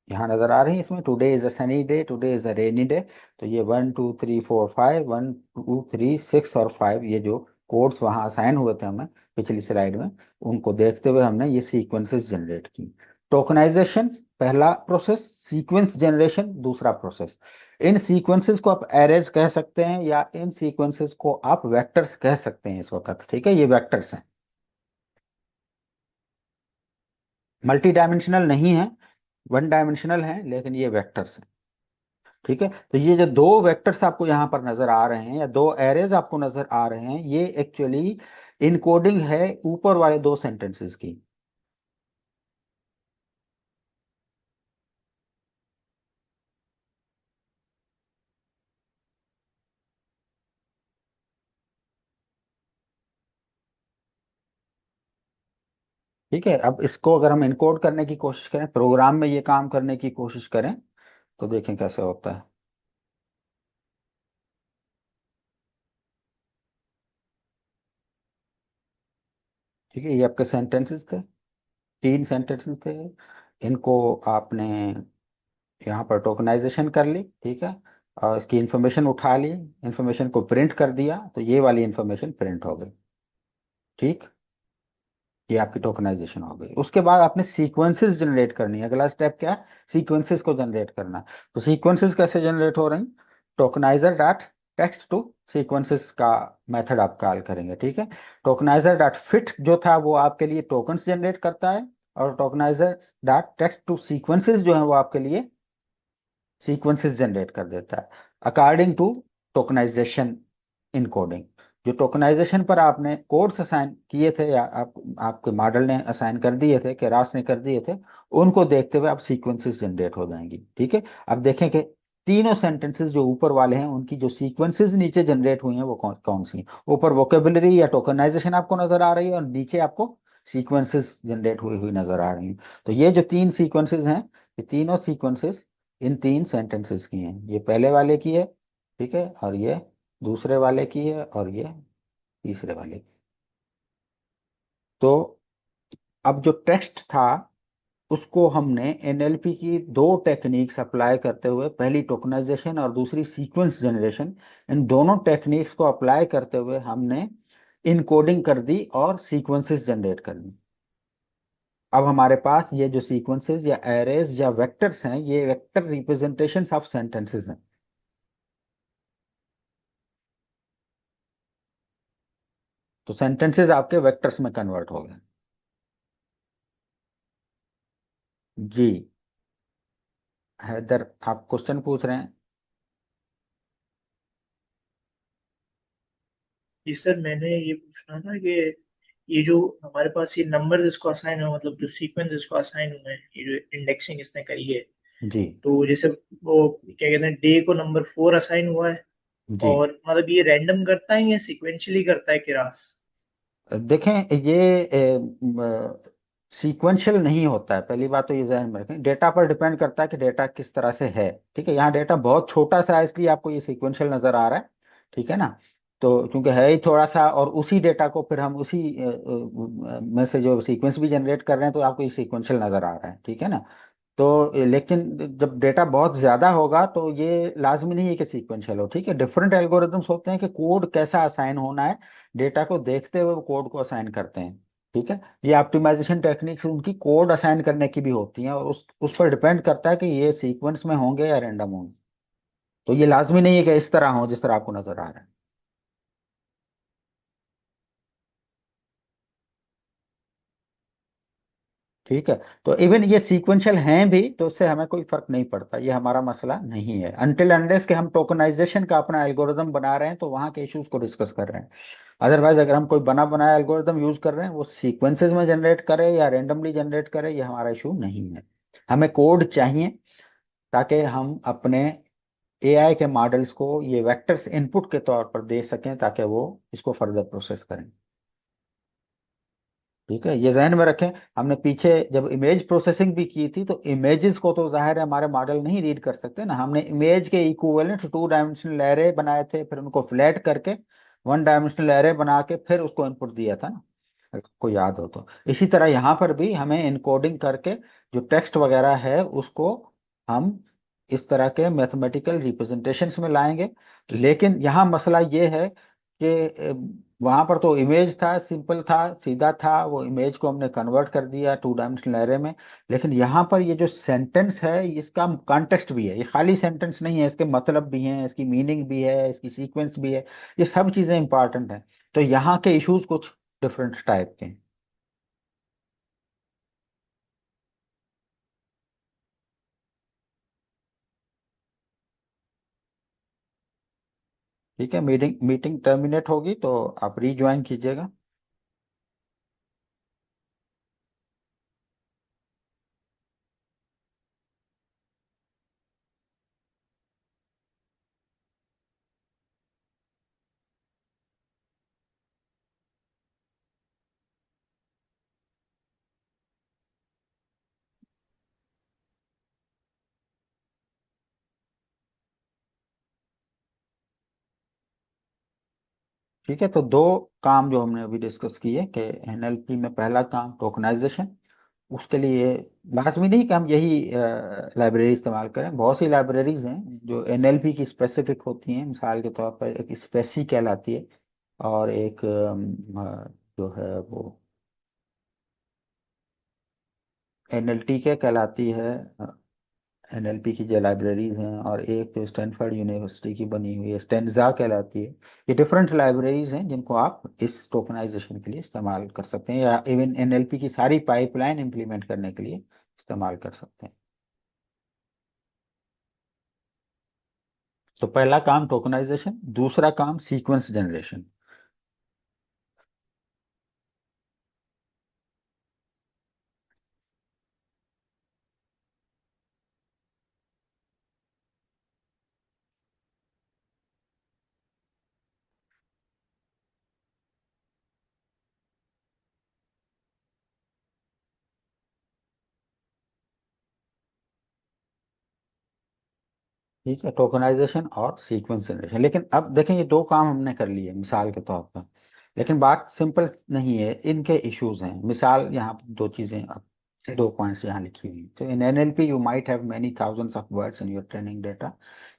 यहाँ नजर आ रही है इसमें, today is a sunny day, today is a rainy day. तो ये 1 2 3 4 5, 1 2 3 6 और 5, ये जो कोड्स वहाँ असाइन हुए थे हमें पिछली स्लाइड में, उनको देखते हुए हमने ये सीक्वेंसेस जनरेट की। टोकनाइजेशन पहला प्रोसेस, सीक्वेंस जनरेशन दूसरा प्रोसेस। इन सीक्वेंसेस को आप एरेज कह सकते हैं या इन सीक्वेंसेस को आप वेक्टर्स कह सकते हैं इस वक्त, ठीक है, ये वेक्टर्स हैं, मल्टी डायमेंशनल नहीं है, वन डायमेंशनल है, लेकिन ये वेक्टर्स हैं। ठीक है, तो ये जो दो वेक्टर्स आपको यहाँ पर नजर आ रहे हैं या दो एरेज आपको नजर आ रहे हैं, ये एक्चुअली इनकोडिंग है ऊपर वाले दो सेंटेंसेस की। ठीक है, अब इसको अगर हम इनकोड करने की कोशिश करें, प्रोग्राम में ये काम करने की कोशिश करें, तो देखें कैसे होता है। ठीक है, ये आपके सेंटेंसेस थे, 3 सेंटेंसेस थे, इनको आपने यहाँ पर टोकनाइजेशन कर ली, ठीक है, और इसकी इंफॉर्मेशन उठा ली, इंफॉर्मेशन को प्रिंट कर दिया, तो ये वाली इंफॉर्मेशन प्रिंट हो गई। ठीक, ये आपकी टोकनाइजेशन हो गई। उसके बाद आपने सीक्वेंसेस जनरेट करनी है, अगला स्टेप क्या है, सीक्वेंसेस को जनरेट करना। तो सीक्वेंसेस कैसे जनरेट हो रही, tokeniser dot text to sequences का मेथड आप कॉल करेंगे। ठीक है, टोकनाइजर डॉट फिट जो था वो आपके लिए टोकन्स जनरेट करता है, और tokeniser dot text to sequences जो है वो आपके लिए सीक्वेंसेस जनरेट कर देता है अकॉर्डिंग टू टोकनाइजेशन इनकोडिंग। जो टोकनाइजेशन पर आपने कोड्स असाइन किए थे या आपके मॉडल ने असाइन कर दिए थे, केरास ने कर दिए थे, उनको देखते हुए अब सीक्वेंसेस जनरेट हो जाएंगी। ठीक है, अब देखें कि तीनों सेंटेंसेस जो ऊपर वाले हैं उनकी जो सीक्वेंसेस नीचे जनरेट हुई हैं वो कौन कौन सी हैं। ऊपर वोकेबुलरी या टोकनाइजेशन आपको नजर आ रही है और नीचे आपको सीक्वेंसेस जनरेट हुई हुई नजर आ रही हैं। तो ये जो 3 सीक्वेंसेस हैं, ये तीनों सीक्वेंसेस इन 3 सेंटेंसेस की हैं। ये पहले वाले की है, ठीक है, और ये दूसरे वाले की है, और ये तीसरे वाले की। तो अब जो टेक्स्ट था उसको हमने एनएलपी की दो टेक्निक्स अप्लाई करते हुए, पहली टोकनाइजेशन और दूसरी सीक्वेंस जनरेशन, इन दोनों टेक्निक्स को अप्लाई करते हुए हमने इनकोडिंग कर दी और सीक्वेंसेस जनरेट कर दी। अब हमारे पास ये जो सीक्वेंसेस या एरेज या वेक्टर्स हैं, ये वेक्टर रिप्रेजेंटेशंस ऑफ सेंटेंसेस हैं। तो सेंटेंसेस आपके वेक्टर्स में कन्वर्ट हो गए। जी, हैदर आप क्वेश्चन पूछ रहे हैं। जी सर, मैंने ये पूछना था कि ये जो हमारे पास ये नंबर इसको असाइन हुआ, मतलब जो सीक्वेंस इसको असाइन हुए हैं, ये जो इंडेक्सिंग इसने करी है, जी तो जैसे वो क्या कहते हैं, डे को नंबर 4 असाइन हुआ है, जी, और मतलब ये रैंडम करता है या सिक्वेंशली करता है किरास? देखें, ये सीक्वेंशियल नहीं होता है, पहली बात तो ये ध्यान में रखें, डेटा पर डिपेंड करता है कि डेटा किस तरह से है। ठीक है, यहाँ डेटा बहुत छोटा सा है इसलिए आपको ये सीक्वेंशियल नजर आ रहा है, ठीक है ना। तो क्योंकि है ही थोड़ा सा, और उसी डेटा को फिर हम उसी में से जो सीक्वेंस भी जनरेट कर रहे हैं, तो आपको ये सीक्वेंशियल नजर आ रहा है, ठीक है ना। तो लेकिन जब डेटा बहुत ज्यादा होगा तो ये लाजमी नहीं है कि सीक्वेंशियल हो। ठीक है, डिफरेंट एल्गोरिदम्स होते हैं कि कोड कैसा असाइन होना है, डेटा को देखते हुए कोड को असाइन करते हैं। ठीक है, ये ऑप्टिमाइजेशन टेक्निक्स उनकी कोड असाइन करने की भी होती हैं, और उस पर डिपेंड करता है कि ये सीक्वेंस में होंगे या रैंडम होंगे। तो ये लाजमी नहीं है कि इस तरह हो जिस तरह आपको नजर आ रहा है। ठीक है। तो इवन ये सीक्वेंशियल हैं भी तो उससे हमें कोई फर्क नहीं पड़ता, ये हमारा मसला नहीं है, अनटिल अनलेस कि हम टोकनाइजेशन का अपना एल्गोरिदम बना रहे हैं तो वहाँ के इश्यूज को डिस्कस कर रहे हैं। अदरवाइज अगर हम कोई बना बनाया एल्गोरिदम यूज कर रहे हैं, वो सीक्वेंसेस में जनरेट करे या रेंडमली जनरेट करे, ये हमारा इशू नहीं है। हमें कोड चाहिए ताकि हम अपने एआई के मॉडल्स को ये वेक्टर्स इनपुट के तौर पर दे सकें ताकि वो इसको फर्दर प्रोसेस करें। ठीक है, ये जहन में रखें। हमने पीछे जब इमेज प्रोसेसिंग भी की थी तो इमेजेस को तो जाहिर है हमारे मॉडल नहीं रीड कर सकते ना, हमने इमेज के इक्विवेलेंट 2 डायमेंशनल एरे बनाए थे, फिर उनको फ्लैट करके 1 डायमेंशनल एरे बना के फिर उसको इनपुट दिया था ना, अगर आपको याद हो तो। इसी तरह यहाँ पर भी हमें इनकोडिंग करके जो टेक्स्ट वगैरह है उसको हम इस तरह के मैथमेटिकल रिप्रेजेंटेशंस में लाएंगे। लेकिन यहाँ मसला ये है कि वहां पर तो इमेज था, सिंपल था, सीधा था, वो इमेज को हमने कन्वर्ट कर दिया 2 डायमेंशनल एरे में। लेकिन यहाँ पर ये जो सेंटेंस है इसका कॉन्टेक्स्ट भी है, ये खाली सेंटेंस नहीं है, इसके मतलब भी हैं, इसकी मीनिंग भी है, इसकी सीक्वेंस भी है, ये सब चीजें इंपॉर्टेंट हैं। तो यहाँ के इश्यूज कुछ डिफरेंट टाइप के हैं। ठीक है, मीटिंग मीटिंग टर्मिनेट होगी तो आप रीज्वाइन कीजिएगा। ठीक है, तो दो काम जो हमने अभी डिस्कस किए कि एनएलपी में पहला काम टोकनाइजेशन, उसके लिए लाजमी नहीं कि हम यही लाइब्रेरी इस्तेमाल करें, बहुत सी लाइब्रेरीज हैं जो एनएलपी की स्पेसिफिक होती हैं। मिसाल के तौर पर एक स्पेसी कहलाती है, और एक जो है वो एनएलटी के कहलाती है, एनएलपी की जो लाइब्रेरीज हैं। और एक जो स्टैनफोर्ड यूनिवर्सिटी की बनी हुई है स्टेंजा कहलाती है। ये डिफरेंट लाइब्रेरीज हैं जिनको आप इस टोकनाइजेशन के लिए इस्तेमाल कर सकते हैं, या इवन एनएलपी की सारी पाइपलाइन इंप्लीमेंट करने के लिए इस्तेमाल कर सकते हैं। तो पहला काम टोकनाइजेशन, दूसरा काम सीक्वेंस जनरेशन। ठीक है, टोकनाइजेशन और सीक्वेंस जनरेशन। लेकिन अब देखें, ये दो काम हमने कर लिए मिसाल के तौर पर, लेकिन बात सिंपल नहीं है, इनके इश्यूज हैं। मिसाल यहाँ पर दो चीजें, अब दो पॉइंट्स यहाँ लिखी हुई। तो in NLP you might have many thousands of words in your training data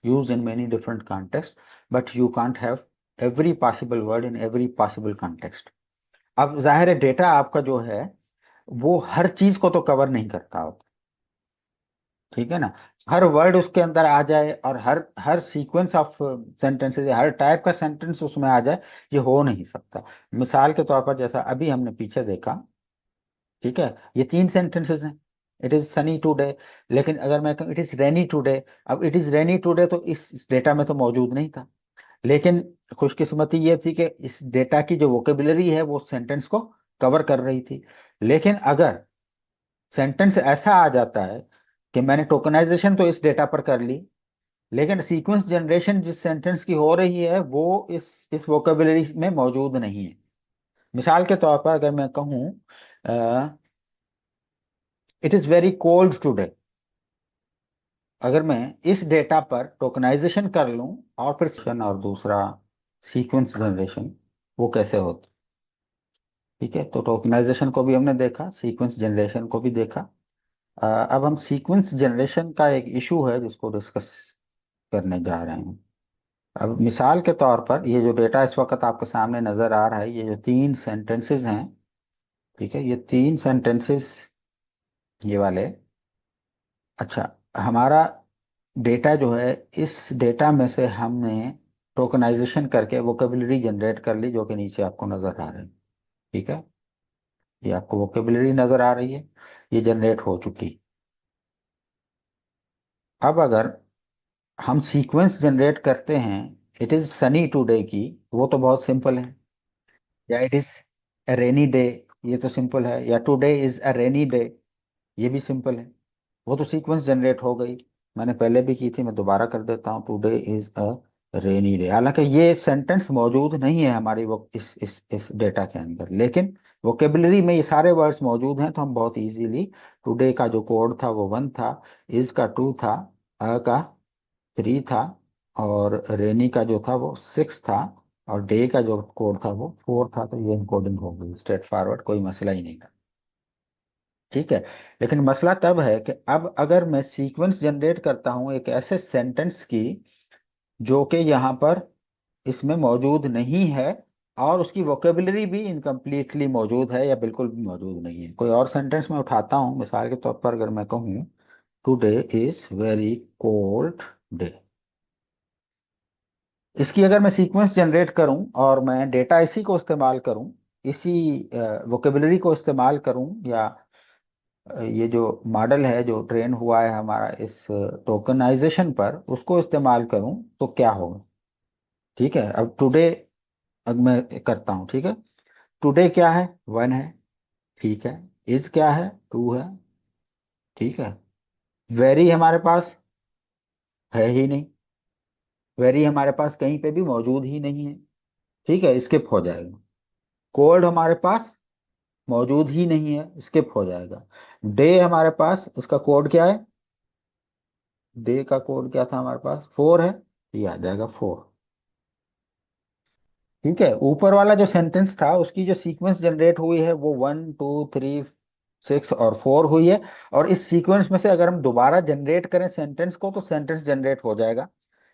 use in many different context, but you can't have every possible word in every possible context. अब जाहिर है डेटा आपका जो है वो हर चीज को तो कवर नहीं करता होता, ठीक है ना। हर वर्ड उसके अंदर आ जाए और हर हर सीक्वेंस ऑफ सेंटेंसेस, हर टाइप का सेंटेंस उसमें आ जाए, ये हो नहीं सकता। मिसाल के तौर पर जैसा अभी हमने पीछे देखा, ठीक है, ये 3 सेंटेंसेस हैं। इट इज सनी टुडे, लेकिन अगर मैं कहूँ इट इज रेनी टुडे, अब इट इज रेनी टुडे तो इस डेटा में तो मौजूद नहीं था। लेकिन खुशकिस्मती ये थी कि इस डेटा की जो वोकेबुलरी है वो सेंटेंस को कवर कर रही थी। लेकिन अगर सेंटेंस ऐसा आ जाता है कि मैंने टोकनाइजेशन तो इस डेटा पर कर ली, लेकिन सीक्वेंस जनरेशन जिस सेंटेंस की हो रही है वो इस वोकेबुलरी में मौजूद नहीं है। मिसाल के तौर पर अगर मैं कहूँ it is very cold today, अगर मैं इस डेटा पर टोकनाइजेशन कर लूं और फिर और दूसरा सीक्वेंस जनरेशन, वो कैसे होता। ठीक है, तो टोकनाइजेशन को भी हमने देखा, सीक्वेंस जनरेशन को भी देखा। अब हम सीक्वेंस जनरेशन का एक इशू है जिसको डिस्कस करने जा रहे हैं। अब मिसाल के तौर पर ये जो डेटा इस वक्त आपके सामने नजर आ रहा है, ये जो 3 सेंटेंसेस हैं, ठीक है, ये 3 सेंटेंसेस, ये वाले। अच्छा, हमारा डेटा जो है, इस डेटा में से हमने टोकनाइजेशन करके वोकेबुलरी जनरेट कर ली जो कि नीचे आपको नजर आ रही है। ठीक है, ये आपको वोकेबुलरी नजर आ रही है, ये जनरेट हो चुकी। अब अगर हम सीक्वेंस जनरेट करते हैं, इट इज सनी टुडे की, वो तो बहुत सिंपल है। या it is a rainy day, ये तो सिंपल है। या today is a rainy day, ये भी सिंपल है। वो तो सीक्वेंस जनरेट हो गई, मैंने पहले भी की थी, मैं दोबारा कर देता हूँ, today is a rainy day. हालांकि ये सेंटेंस मौजूद नहीं है हमारी वो इस डेटा के अंदर, लेकिन वोकेबलरी में ये सारे वर्ड्स मौजूद हैं, तो हम बहुत इजीली, टुडे का जो कोड था वो 1 था, इज का 2 था, अ का 3 था, और रेनी का जो था वो 6 था, और डे का जो कोड था वो 4 था। तो ये इनकोडिंग हो गई स्ट्रेट फॉरवर्ड, कोई मसला ही नहीं था। ठीक है। लेकिन मसला तब है कि अब अगर मैं सीक्वेंस जनरेट करता हूं एक ऐसे सेंटेंस की जो कि यहाँ पर इसमें मौजूद नहीं है, और उसकी वोकेबलरी भी इनकम्प्लीटली मौजूद है या बिल्कुल भी मौजूद नहीं है। कोई और सेंटेंस मैं उठाता हूँ, मिसाल के तौर पर अगर मैं कहूँ today is very cold day, इसकी अगर मैं सीक्वेंस जनरेट करूं और मैं डेटा इसी को इस्तेमाल करूं, इसी वोकेबलरी को इस्तेमाल करूं, या ये जो मॉडल है जो ट्रेन हुआ है हमारा इस टोकनाइजेशन पर, उसको इस्तेमाल करूं, तो क्या होगा। ठीक है। अब टुडे, अब मैं करता हूं, ठीक है। टुडे क्या है, 1 है, ठीक है। इज क्या है, 2 है, ठीक है। वेरी हमारे पास है ही नहीं, वेरी हमारे पास कहीं पे भी मौजूद ही नहीं है, ठीक है, स्किप हो जाएगा। कोल्ड हमारे पास मौजूद ही नहीं है, स्किप हो जाएगा। डे हमारे पास, उसका कोड क्या है, डे का कोड क्या था हमारे पास, 4 है, ये आ जाएगा 4। ठीक है। ऊपर वाला जो सेंटेंस था उसकी जो सीक्वेंस जनरेट हुई है वो 1 2 3 6 और 4 हुई है। और इस सीक्वेंस में से अगर हम दोबारा जनरेट करें सेंटेंस को, तो सेंटेंस जनरेट हो जाएगा।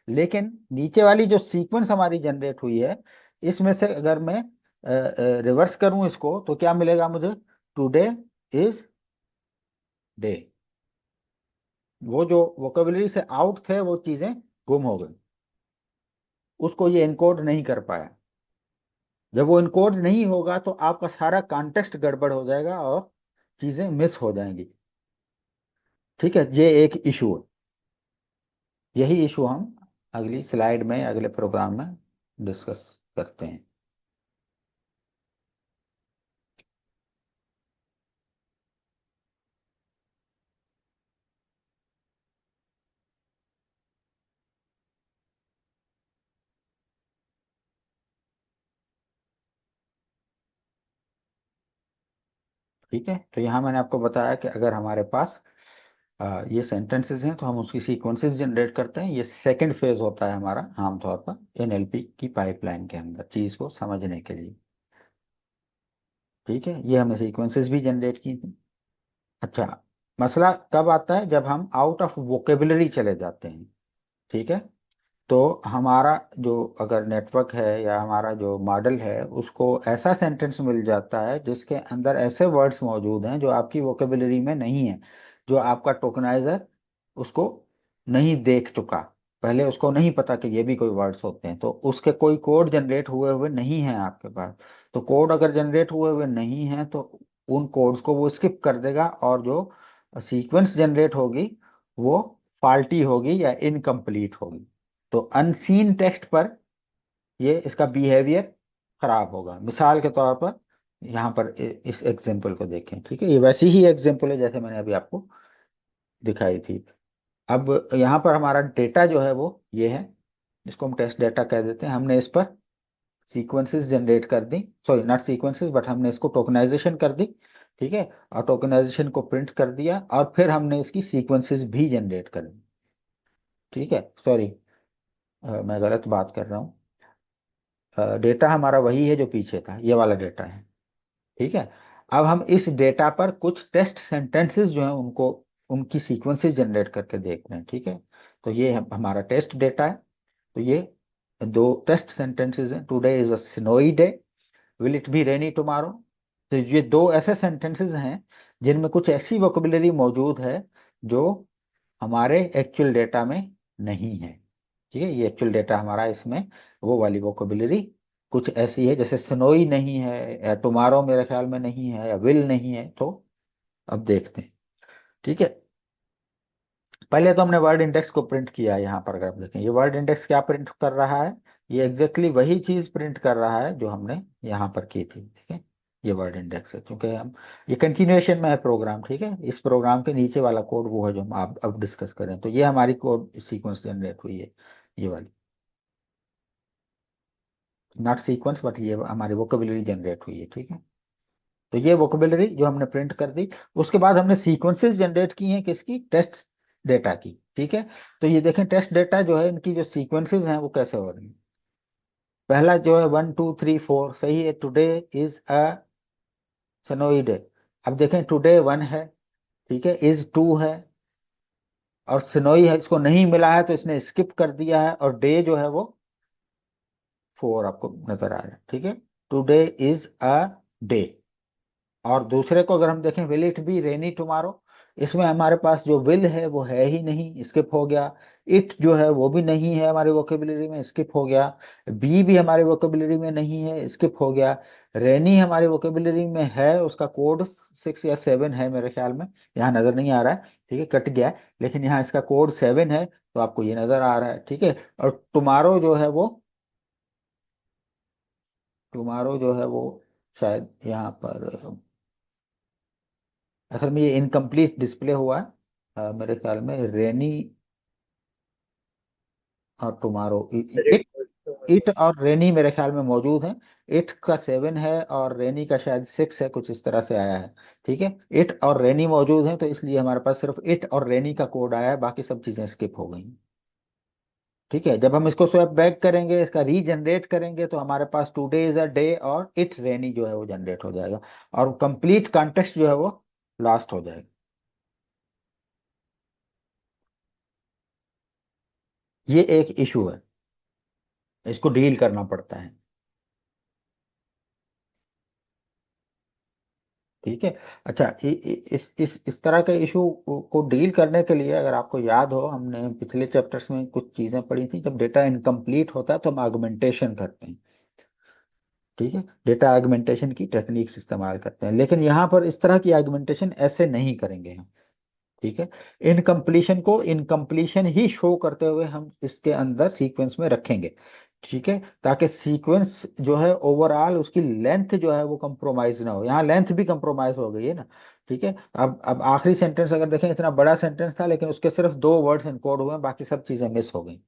लेकिन नीचे वाली जो सीक्वेंस हमारी जनरेट हुई है, इसमें से अगर मैं रिवर्स करूं इसको, तो क्या मिलेगा मुझे, टुडे इज डे। वो जो वोकेबलरी से आउट थे वो चीजें गुम हो गई, उसको ये इनकोड नहीं कर पाया। जब वो इनकोड नहीं होगा तो आपका सारा कॉन्टेक्स्ट गड़बड़ हो जाएगा और चीजें मिस हो जाएंगी। ठीक है, ये एक इशू है। यही इशू हम अगली स्लाइड में, अगले प्रोग्राम में डिस्कस करते हैं। ठीक है। तो यहाँ मैंने आपको बताया कि अगर हमारे पास ये सेंटेंसेस हैं तो हम उसकी सीक्वेंसेस जनरेट करते हैं। ये सेकंड फेज होता है हमारा आमतौर पर एनएलपी की पाइपलाइन के अंदर, चीज को समझने के लिए। ठीक है, ये हमने सीक्वेंसेस भी जनरेट की थी। अच्छा, मसला कब आता है, जब हम आउट ऑफ वोकेबलरी चले जाते हैं। ठीक है। तो हमारा जो अगर नेटवर्क है या हमारा जो मॉडल है, उसको ऐसा सेंटेंस मिल जाता है जिसके अंदर ऐसे वर्ड्स मौजूद हैं जो आपकी वोकेबलरी में नहीं है, जो आपका टोकनाइजर उसको नहीं देख चुका, पहले उसको नहीं पता कि ये भी कोई वर्ड्स होते हैं, तो उसके कोई कोड जनरेट हुए हुए नहीं है आपके पास। तो कोड अगर जनरेट हुए हुए नहीं है तो उन कोड्स को वो स्किप कर देगा, और जो सीक्वेंस जनरेट होगी वो फाल्टी होगी या इनकम्प्लीट होगी। तो अनसीन टेक्स्ट पर ये इसका बिहेवियर खराब होगा। मिसाल के तौर पर यहाँ पर इस एग्जांपल को देखें। ठीक है, ये वैसी ही एग्जांपल है जैसे मैंने अभी आपको दिखाई थी। अब यहाँ पर हमारा डेटा जो है वो ये है, जिसको हम टेस्ट डेटा कह देते हैं। हमने इस पर सीक्वेंसेस जनरेट कर दी, सॉरी नॉट सीक्वेंसेस, बट हमने इसको टोकनाइजेशन कर दी। ठीक है, और टोकनाइजेशन को प्रिंट कर दिया, और फिर हमने इसकी सीक्वेंसेस भी जनरेट कर दी। ठीक है, सॉरी, मैं गलत बात कर रहा हूँ। डेटा हमारा वही है जो पीछे था, ये वाला डेटा है। ठीक है। अब हम इस डेटा पर कुछ टेस्ट सेंटेंसेस जो हैं उनको, उनकी सीक्वेंसेस जनरेट करके देख रहे हैं। ठीक है, तो ये हमारा टेस्ट डेटा है। तो ये दो टेस्ट सेंटेंसेस हैं, today is a snowy day, will it be rainy tomorrow. तो ये दो ऐसे सेंटेंसेस हैं जिनमें कुछ ऐसी वोकेबलरी मौजूद है जो हमारे एक्चुअल डेटा में नहीं है। ठीक है, ये एक्चुअल डेटा हमारा, इसमें वो वाली वोकेबलरी कुछ ऐसी है, जैसे स्नोई नहीं है या टुमारो मेरे ख्याल में नहीं है या विल नहीं है। तो अब देखते हैं। ठीक है, पहले तो हमने वर्ड इंडेक्स को प्रिंट किया है। यहाँ पर अगर आप देखें, ये वर्ड इंडेक्स क्या प्रिंट कर रहा है, ये एग्जैक्टली वही चीज प्रिंट कर रहा है जो हमने यहाँ पर की थी। ठीक है, ये वर्ड इंडेक्स है, क्योंकि हम ये कंटिन्यूएशन में है प्रोग्राम। ठीक है, इस प्रोग्राम के नीचे वाला कोड वो है जो हम आप अब डिस्कस करें। तो ये हमारी कोड सीक्वेंस जनरेट हुई है, ये वाली, नॉट सीक्वेंस बट ये हमारी वोकेबुलरी जनरेट हुई है। ठीक है, तो ये वोकेबुलरी जो हमने प्रिंट कर दी, उसके बाद हमने सीक्वेंसेस जनरेट की हैं, किसकी, टेस्ट डेटा की। ठीक है, तो ये देखें टेस्ट डेटा जो है, इनकी जो सीक्वेंसेस हैं वो कैसे हो रही हैं। पहला जो है 1 2 3 4, सही है, today is a Sanoi day. अब देखें टुडे 1 है, ठीक है, इज 2 है, और सनोई है इसको नहीं मिला है तो इसने स्किप कर दिया है, और डे जो है वो 4 आपको नजर आ रहा है। ठीक है, टुडे इज अ डे। और दूसरे को अगर हम देखें, will it be rainy tomorrow, इसमें हमारे पास जो विल है वो है ही नहीं, स्किप हो गया। इट जो है वो भी नहीं है हमारी वोकेबुलरी में, स्किप हो गया। बी भी हमारी वोकेबुलरी में नहीं है, स्किप हो गया। रेनी हमारी वोकेबुलरी में है, उसका कोड 6 या 7 है मेरे ख्याल में, यहाँ नजर नहीं आ रहा है। ठीक है, कट गया है, लेकिन यहाँ इसका कोड 7 है, तो आपको ये नजर आ रहा है। ठीक है, और टुमारो जो है वो, टुमारो जो है वो शायद यहाँ पर, असल में ये इनकम्प्लीट डिस्प्ले हुआ है। मेरे ख्याल में रेनी और टुमारो, सर इट इट और रेनी मेरे ख्याल में मौजूद है। इट का 7 है और रेनी का शायद 6 है, कुछ इस तरह से आया है। ठीक है, इट और रेनी मौजूद है, तो इसलिए हमारे पास सिर्फ इट और रेनी का कोड आया है, बाकी सब चीजें स्किप हो गई। ठीक है, जब हम इसको स्वैप बैक करेंगे, इसका रीजनरेट करेंगे, तो हमारे पास टुडे इज अ डे और इट्स रेनी जो है वो जनरेट हो जाएगा, और कंप्लीट कॉन्टेक्स्ट जो है वो लास्ट हो जाएगा। ये एक इशू है, इसको डील करना पड़ता है। ठीक है, अच्छा, इस तरह के इशू को डील करने के लिए, अगर आपको याद हो, हमने पिछले चैप्टर्स में कुछ चीजें पढ़ी थी। जब डेटा इनकम्प्लीट होता है तो हम आगमेंटेशन करते हैं। ठीक है, डेटा आगमेंटेशन की टेक्निक्स इस्तेमाल करते हैं, लेकिन यहाँ पर इस तरह की आगमेंटेशन ऐसे नहीं करेंगे हम। ठीक है, इनकम्प्लीशन को इनकम्प्लीशन ही शो करते हुए हम इसके अंदर सीक्वेंस में रखेंगे। ठीक है, ताकि सीक्वेंस जो है ओवरऑल उसकी लेंथ जो है वो कंप्रोमाइज ना हो। यहाँ लेंथ भी कंप्रोमाइज हो गई है ना। ठीक है, अब आखिरी सेंटेंस अगर देखें, इतना बड़ा सेंटेंस था लेकिन उसके सिर्फ 2 वर्ड्स इनकोड हुए हैं, बाकी सब चीजें मिस हो गई।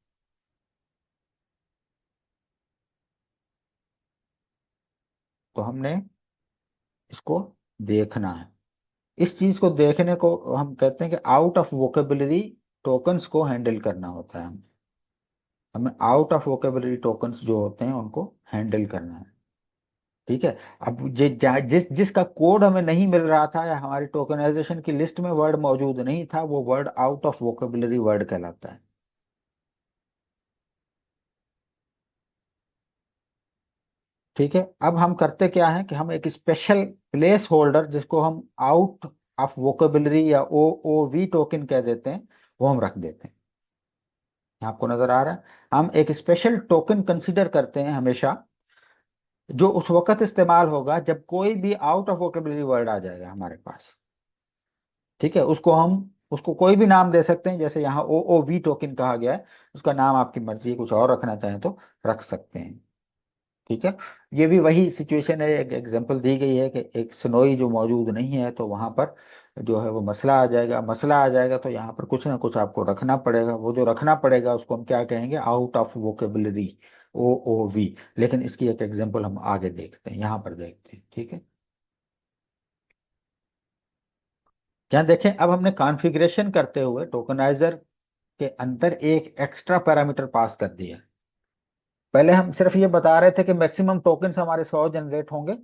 तो हमने इसको देखना है। इस चीज को देखने को हम कहते हैं कि आउट ऑफ वोकेबुलरी टोकन्स को हैंडल करना होता है। हमें आउट ऑफ वोकेबुलरी टोकन्स जो होते हैं उनको हैंडल करना है। ठीक है, अब जिसका कोड हमें नहीं मिल रहा था, या हमारी टोकनाइजेशन की लिस्ट में वर्ड मौजूद नहीं था, वो word out of vocabulary word कहलाता है। ठीक है, अब हम करते क्या है कि हम एक स्पेशल प्लेस होल्डर, जिसको हम आउट ऑफ वोकेबुलरी या OOV टोकन कह देते हैं, वो हम रख देते हैं। आपको नजर आ रहा है, हम एक स्पेशल टोकन कंसीडर करते हैं हमेशा, जो उस वक्त इस्तेमाल होगा जब कोई भी आउट ऑफ वोकेबुलरी वर्ड आ जाएगा हमारे पास। ठीक है, उसको कोई भी नाम दे सकते हैं, जैसे यहाँ OOV टोकन कहा गया है, उसका नाम आपकी मर्जी है, कुछ और रखना चाहें तो रख सकते हैं। ठीक है, ये भी वही सिचुएशन है, एक एग्जांपल दी गई है कि एक स्नोई जो मौजूद नहीं है, तो वहां पर जो है वो मसला आ जाएगा। मसला आ जाएगा तो यहाँ पर कुछ ना कुछ आपको रखना पड़ेगा, वो जो रखना पड़ेगा उसको हम क्या कहेंगे, आउट ऑफ वोकेबुलरी, OOV। लेकिन इसकी एक एग्जांपल हम आगे देखते हैं, यहाँ पर देखते हैं। ठीक है, क्या देखें, अब हमने कॉन्फ़िगरेशन करते हुए टोकनाइजर के अंदर एक एक्स्ट्रा पैरामीटर पास कर दिया। पहले हम सिर्फ ये बता रहे थे कि मैक्सिमम टोकन्स हमारे 100 जनरेट होंगे।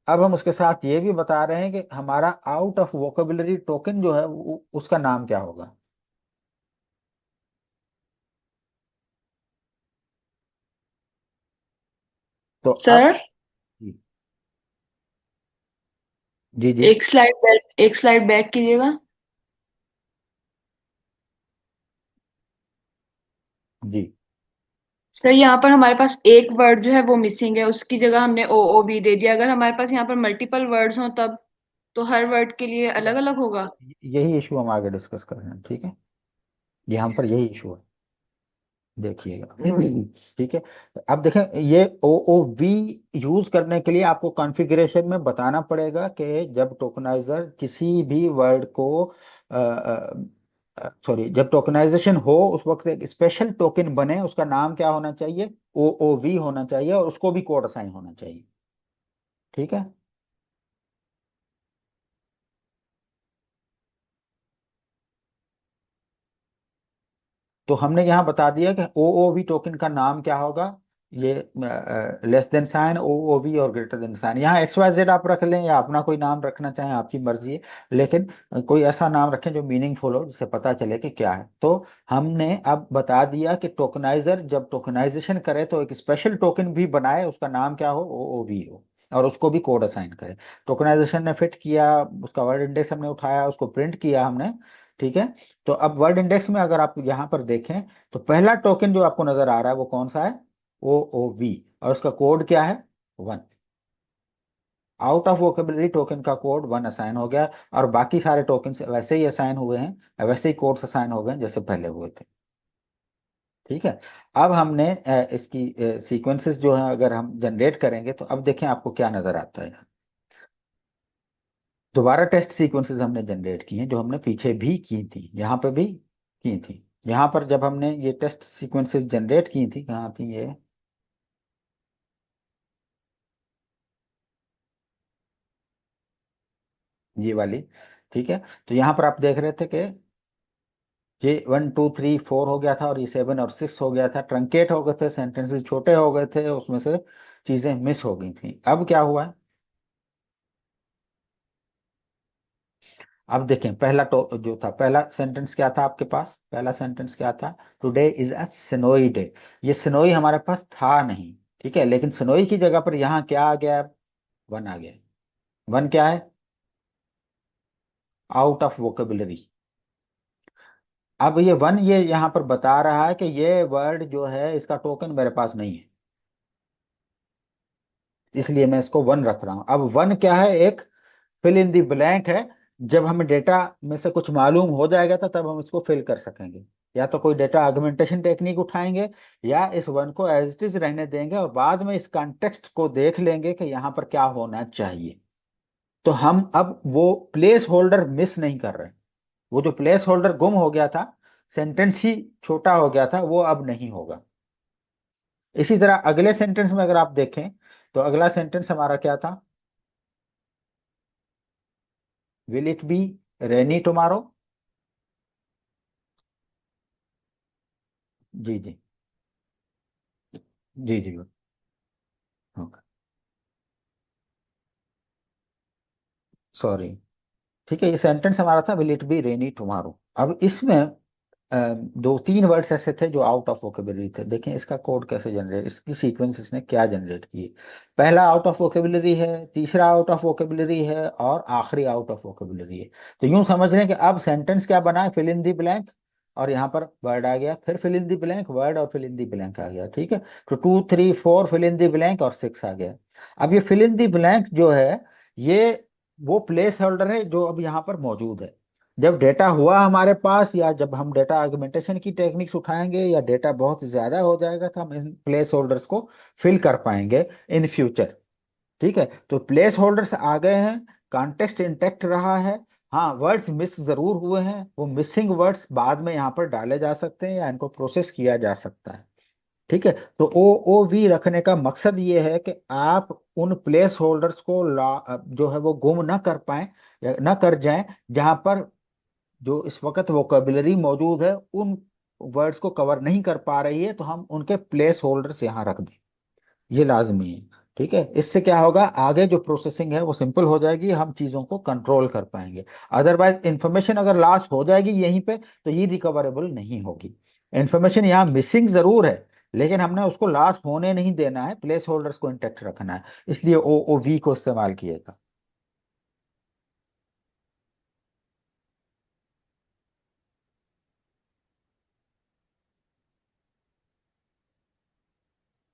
अब हम उसके साथ ये भी बता रहे हैं कि हमारा आउट ऑफ वोकेबुलरी टोकन जो है उसका नाम क्या होगा। तो अब, सर, जी जी जी एक स्लाइड बैक कीजिएगा। जी। सर यहाँ पर हमारे पास एक वर्ड जो है वो मिसिंग है, उसकी जगह हमने ओ ओ वी दे दिया। अगर हमारे पास यहाँ पर मल्टीपल वर्ड्स हों तब तो हर वर्ड के लिए अलग अलग होगा। यही इशू हम आगे डिस्कस कर रहे हैं, ठीक है। यहाँ पर यही इशू है, देखिएगा। ठीक है। अब देखें, ये ओ ओ वी यूज करने के लिए आपको कॉन्फ़िगरेशन में बताना पड़ेगा कि जब टोकनाइजर किसी भी वर्ड को, सॉरी, जब टोकनाइजेशन हो उस वक्त एक स्पेशल टोकन बने, उसका नाम क्या होना चाहिए, ओ ओ वी होना चाहिए, और उसको भी कोड असाइन होना चाहिए। ठीक है। तो हमने यहाँ बता दिया कि ओ ओ वी टोकन का नाम क्या होगा। ये लेस देन साइन, ओ ओ वी, और ग्रेटर देन साइन। यहाँ एक्स वाई जेड आप रख लें या अपना कोई नाम रखना चाहें, आपकी मर्जी है। लेकिन कोई ऐसा नाम रखें जो मीनिंगफुल हो, जिससे पता चले कि क्या है। तो हमने अब बता दिया कि टोकनाइजर जब टोकनाइजेशन करे तो एक स्पेशल टोकन भी बनाए, उसका नाम क्या हो, ओ ओ वी हो, और उसको भी कोड असाइन करे। टोकनाइजेशन ने फिट किया, उसका वर्ड इंडेक्स हमने उठाया, उसको प्रिंट किया हमने। ठीक है। तो अब वर्ड इंडेक्स में अगर आप यहाँ पर देखें, तो पहला टोकन जो आपको नजर आ रहा है वो कौन सा है, ओ ओ वी, और उसका कोड क्या है, 1। आउट ऑफ वोकेबलरी टोकन का कोड 1 असाइन हो गया, और बाकी सारे टोकन वैसे ही असाइन हुए हैं, वैसे ही कोड्स असाइन हो गए हैं जैसे पहले हुए थे। ठीक है। अब हमने इसकी सीक्वेंसेस जो है अगर हम जनरेट करेंगे, तो अब देखें आपको क्या नजर आता है। दोबारा टेस्ट सीक्वेंसेस हमने जनरेट की हैं, जो हमने पीछे भी की थी, यहाँ पे भी की थी। यहाँ पर जब हमने ये टेस्ट सीक्वेंसेस जनरेट की थी, कहाँ थी ये वाली। ठीक है। तो यहाँ पर आप देख रहे थे कि ये 1 2 3 4 हो गया था, और ये 7 और 6 हो गया था। ट्रंकेट हो गए थे, सेंटेंसेस छोटे हो गए थे, उसमें से चीजें मिस हो गई थी। अब क्या हुआ है, अब देखें, पहला जो था, पहला सेंटेंस क्या था आपके पास, पहला सेंटेंस क्या था, today is a snowy day. ये स्नोई हमारे पास था नहीं, ठीक है, लेकिन स्नोई की जगह पर यहाँ क्या आ गया, 1 आ गया। 1 क्या है, आउट ऑफ वोकेबुलरी। अब ये 1 ये यहाँ पर बता रहा है कि ये वर्ड जो है इसका टोकन मेरे पास नहीं है, इसलिए मैं इसको 1 रख रहा हूं। अब 1 क्या है, एक फिल इन दी ब्लैंक है। जब हमें डेटा में से कुछ मालूम हो जाएगा तो तब हम इसको फिल कर सकेंगे। या तो कोई डेटा आगमेंटेशन टेक्निक उठाएंगे, या इस 1 को एज इट इज रहने देंगे, और बाद में इस कॉन्टेक्स्ट को देख लेंगे कि यहाँ पर क्या होना चाहिए। तो हम अब वो प्लेस होल्डर मिस नहीं कर रहे। वो जो प्लेस होल्डर गुम हो गया था, सेंटेंस ही छोटा हो गया था, वो अब नहीं होगा। इसी तरह अगले सेंटेंस में अगर आप देखें, तो अगला सेंटेंस हमारा क्या था, will it be rainy tomorrow. जी जी। जी जी। सॉरी। ठीक है, ये सेंटेंस हमारा था, will it be rainy tomorrow. अब इसमें 2 3 वर्ड्स ऐसे थे जो आउट ऑफ वोकेबलरी थे। देखें इसका कोड कैसे जनरेट, इसकी सीक्वेंस इसने क्या जनरेट की है। पहला आउट ऑफ वोकेबलरी है, तीसरा आउट ऑफ वोकेबलरी है, और आखिरी आउट ऑफ वोकेबलरी है। तो यूं समझ लें कि अब सेंटेंस क्या बना है, फिल इन दी ब्लैंक, और यहाँ पर वर्ड आ गया, फिर fill in the blank, word, और फिल इन दी ब्लैंक आ गया। ठीक है। तो 2 3 4 फिल इन दी ब्लैंक, और 6 आ गया। अब ये फिल इन दी ब्लैंक जो है, ये वो प्लेस होल्डर है जो अब यहाँ पर मौजूद है। जब डेटा हुआ हमारे पास, या जब हम डेटा आगमेंटेशन की टेक्निक्स उठाएंगे, या डेटा बहुत ज्यादा हो जाएगा, तो हम इन प्लेस होल्डर्स को फिल कर पाएंगे इन फ्यूचर। ठीक है। तो प्लेस होल्डर्स आ गए हैं, कॉन्टेक्स्ट इंटैक्ट रहा है। हाँ, वर्ड्स मिस जरूर हुए हैं, वो मिसिंग वर्ड्स बाद में यहाँ पर डाले जा सकते हैं, या इनको प्रोसेस किया जा सकता है। ठीक है। तो ओ ओ वी रखने का मकसद ये है कि आप उन प्लेस होल्डर्स को जो है वो गुम ना कर पाए, या ना कर जाएं, जहां पर जो इस वक्त वोकेबलरी मौजूद है उन वर्ड्स को कवर नहीं कर पा रही है, तो हम उनके प्लेस होल्डर्स यहाँ रख दें। ये लाजमी है। ठीक है। इससे क्या होगा, आगे जो प्रोसेसिंग है वो सिंपल हो जाएगी, हम चीज़ों को कंट्रोल कर पाएंगे। अदरवाइज इंफॉर्मेशन अगर लॉस हो जाएगी यहीं पे, तो ये रिकवरेबल नहीं होगी। इंफॉर्मेशन यहाँ मिसिंग जरूर है, लेकिन हमने उसको लॉस होने नहीं देना है, प्लेस होल्डर्स को इंटेक्ट रखना है, इसलिए ओ ओ वी को इस्तेमाल किया था।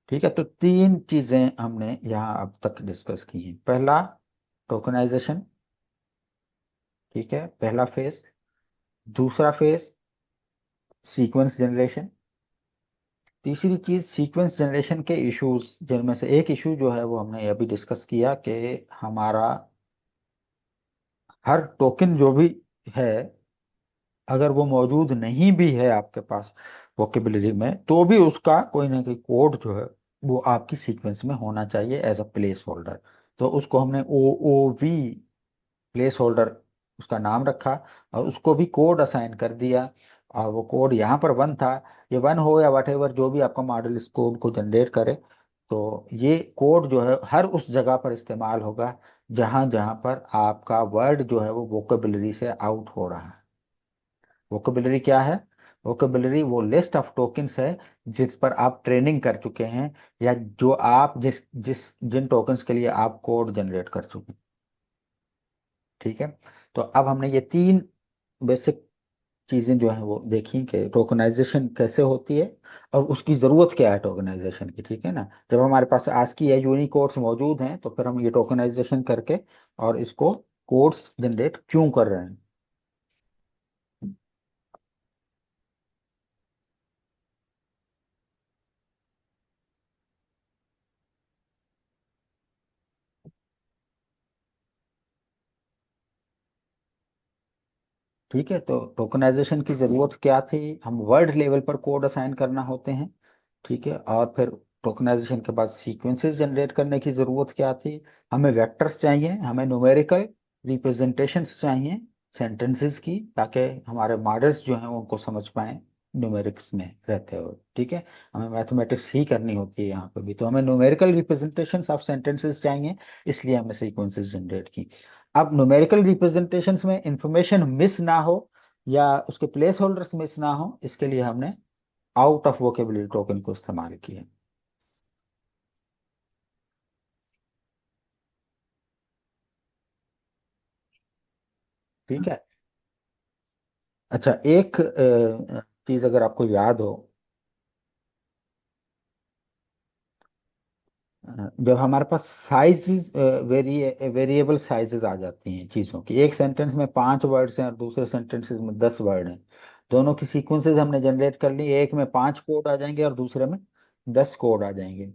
ठीक है, तो तीन चीजें हमने यहाँ अब तक डिस्कस की हैं। पहला, टोकनाइजेशन, ठीक है, पहला फेज। दूसरा फेज, सीक्वेंस जनरेशन। तीसरी चीज, सीक्वेंस जनरेशन के इश्यूज, जिनमें से एक इशू जो है वो हमने अभी डिस्कस किया कि हमारा हर टोकन जो भी है, अगर वो मौजूद नहीं भी है आपके पास वोकेबलरी में, तो भी उसका कोई ना कोई कोड जो है वो आपकी सीक्वेंस में होना चाहिए एज अ प्लेस होल्डर। तो उसको हमने ओ ओ वी, प्लेस होल्डर, उसका नाम रखा, और उसको भी कोड असाइन कर दिया। और वो कोड यहाँ पर वन था, ये वन हो या वट एवर, जो भी आपका मॉडल इस कोड को जनरेट करे, तो ये कोड जो है हर उस जगह पर इस्तेमाल होगा जहाँ जहाँ पर आपका वर्ड जो है वो वोकेबलरी से आउट हो रहा है। वोकेबलरी क्या है? वोकेबलरी वो लिस्ट ऑफ टोकन्स है जिस पर आप ट्रेनिंग कर चुके हैं, या जो आप जिस जिस जिन टोकन्स के लिए आप कोड जनरेट कर चुके हैं। ठीक है, तो अब हमने ये तीन बेसिक चीजें जो है वो देखी कि टोकनाइजेशन कैसे होती है और उसकी जरूरत क्या है टोकनाइजेशन की। ठीक है ना, जब हमारे पास ASCII या यूनिकोड्स मौजूद हैं तो फिर हम ये टोकनाइजेशन करके और इसको कोड्स जनरेट क्यों कर रहे हैं। ठीक है, तो टोकनाइजेशन की जरूरत क्या थी? हम वर्ड लेवल पर कोड असाइन करना होते हैं। ठीक है, और फिर टोकनाइजेशन के बाद सीक्वेंसेस जनरेट करने की जरूरत क्या थी? हमें वेक्टर्स चाहिए, हमें न्यूमेरिकल रिप्रेजेंटेशंस चाहिए सेंटेंसेस की, ताकि हमारे मॉडल्स जो हैं वो उनको समझ पाएं न्यूमेरिक्स में रहते हुए। ठीक है, हमें मैथमेटिक्स ही करनी होती है यहाँ पे भी, तो हमें न्यूमेरिकल रिप्रेजेंटेशंस ऑफ सेंटेंसेस चाहिए, इसलिए हमने सीक्वेंसेस जनरेट की। अब न्यूमेरिकल रिप्रेजेंटेशंस में इंफॉर्मेशन मिस ना हो या उसके प्लेस होल्डर्स मिस ना हो, इसके लिए हमने आउट ऑफ वोकेबलरी टोकन को इस्तेमाल किया। ठीक है, अच्छा, एक चीज अगर आपको याद हो, जब हमारे पास साइजेस, वेरिएबल साइजेस आ जाती हैं चीज़ों की, एक सेंटेंस में 5 वर्ड्स हैं और दूसरे सेंटेंसेस में 10 वर्ड हैं, दोनों की सीक्वेंसेस हमने जनरेट कर ली, एक में 5 कोड आ जाएंगे और दूसरे में 10 कोड आ जाएंगे।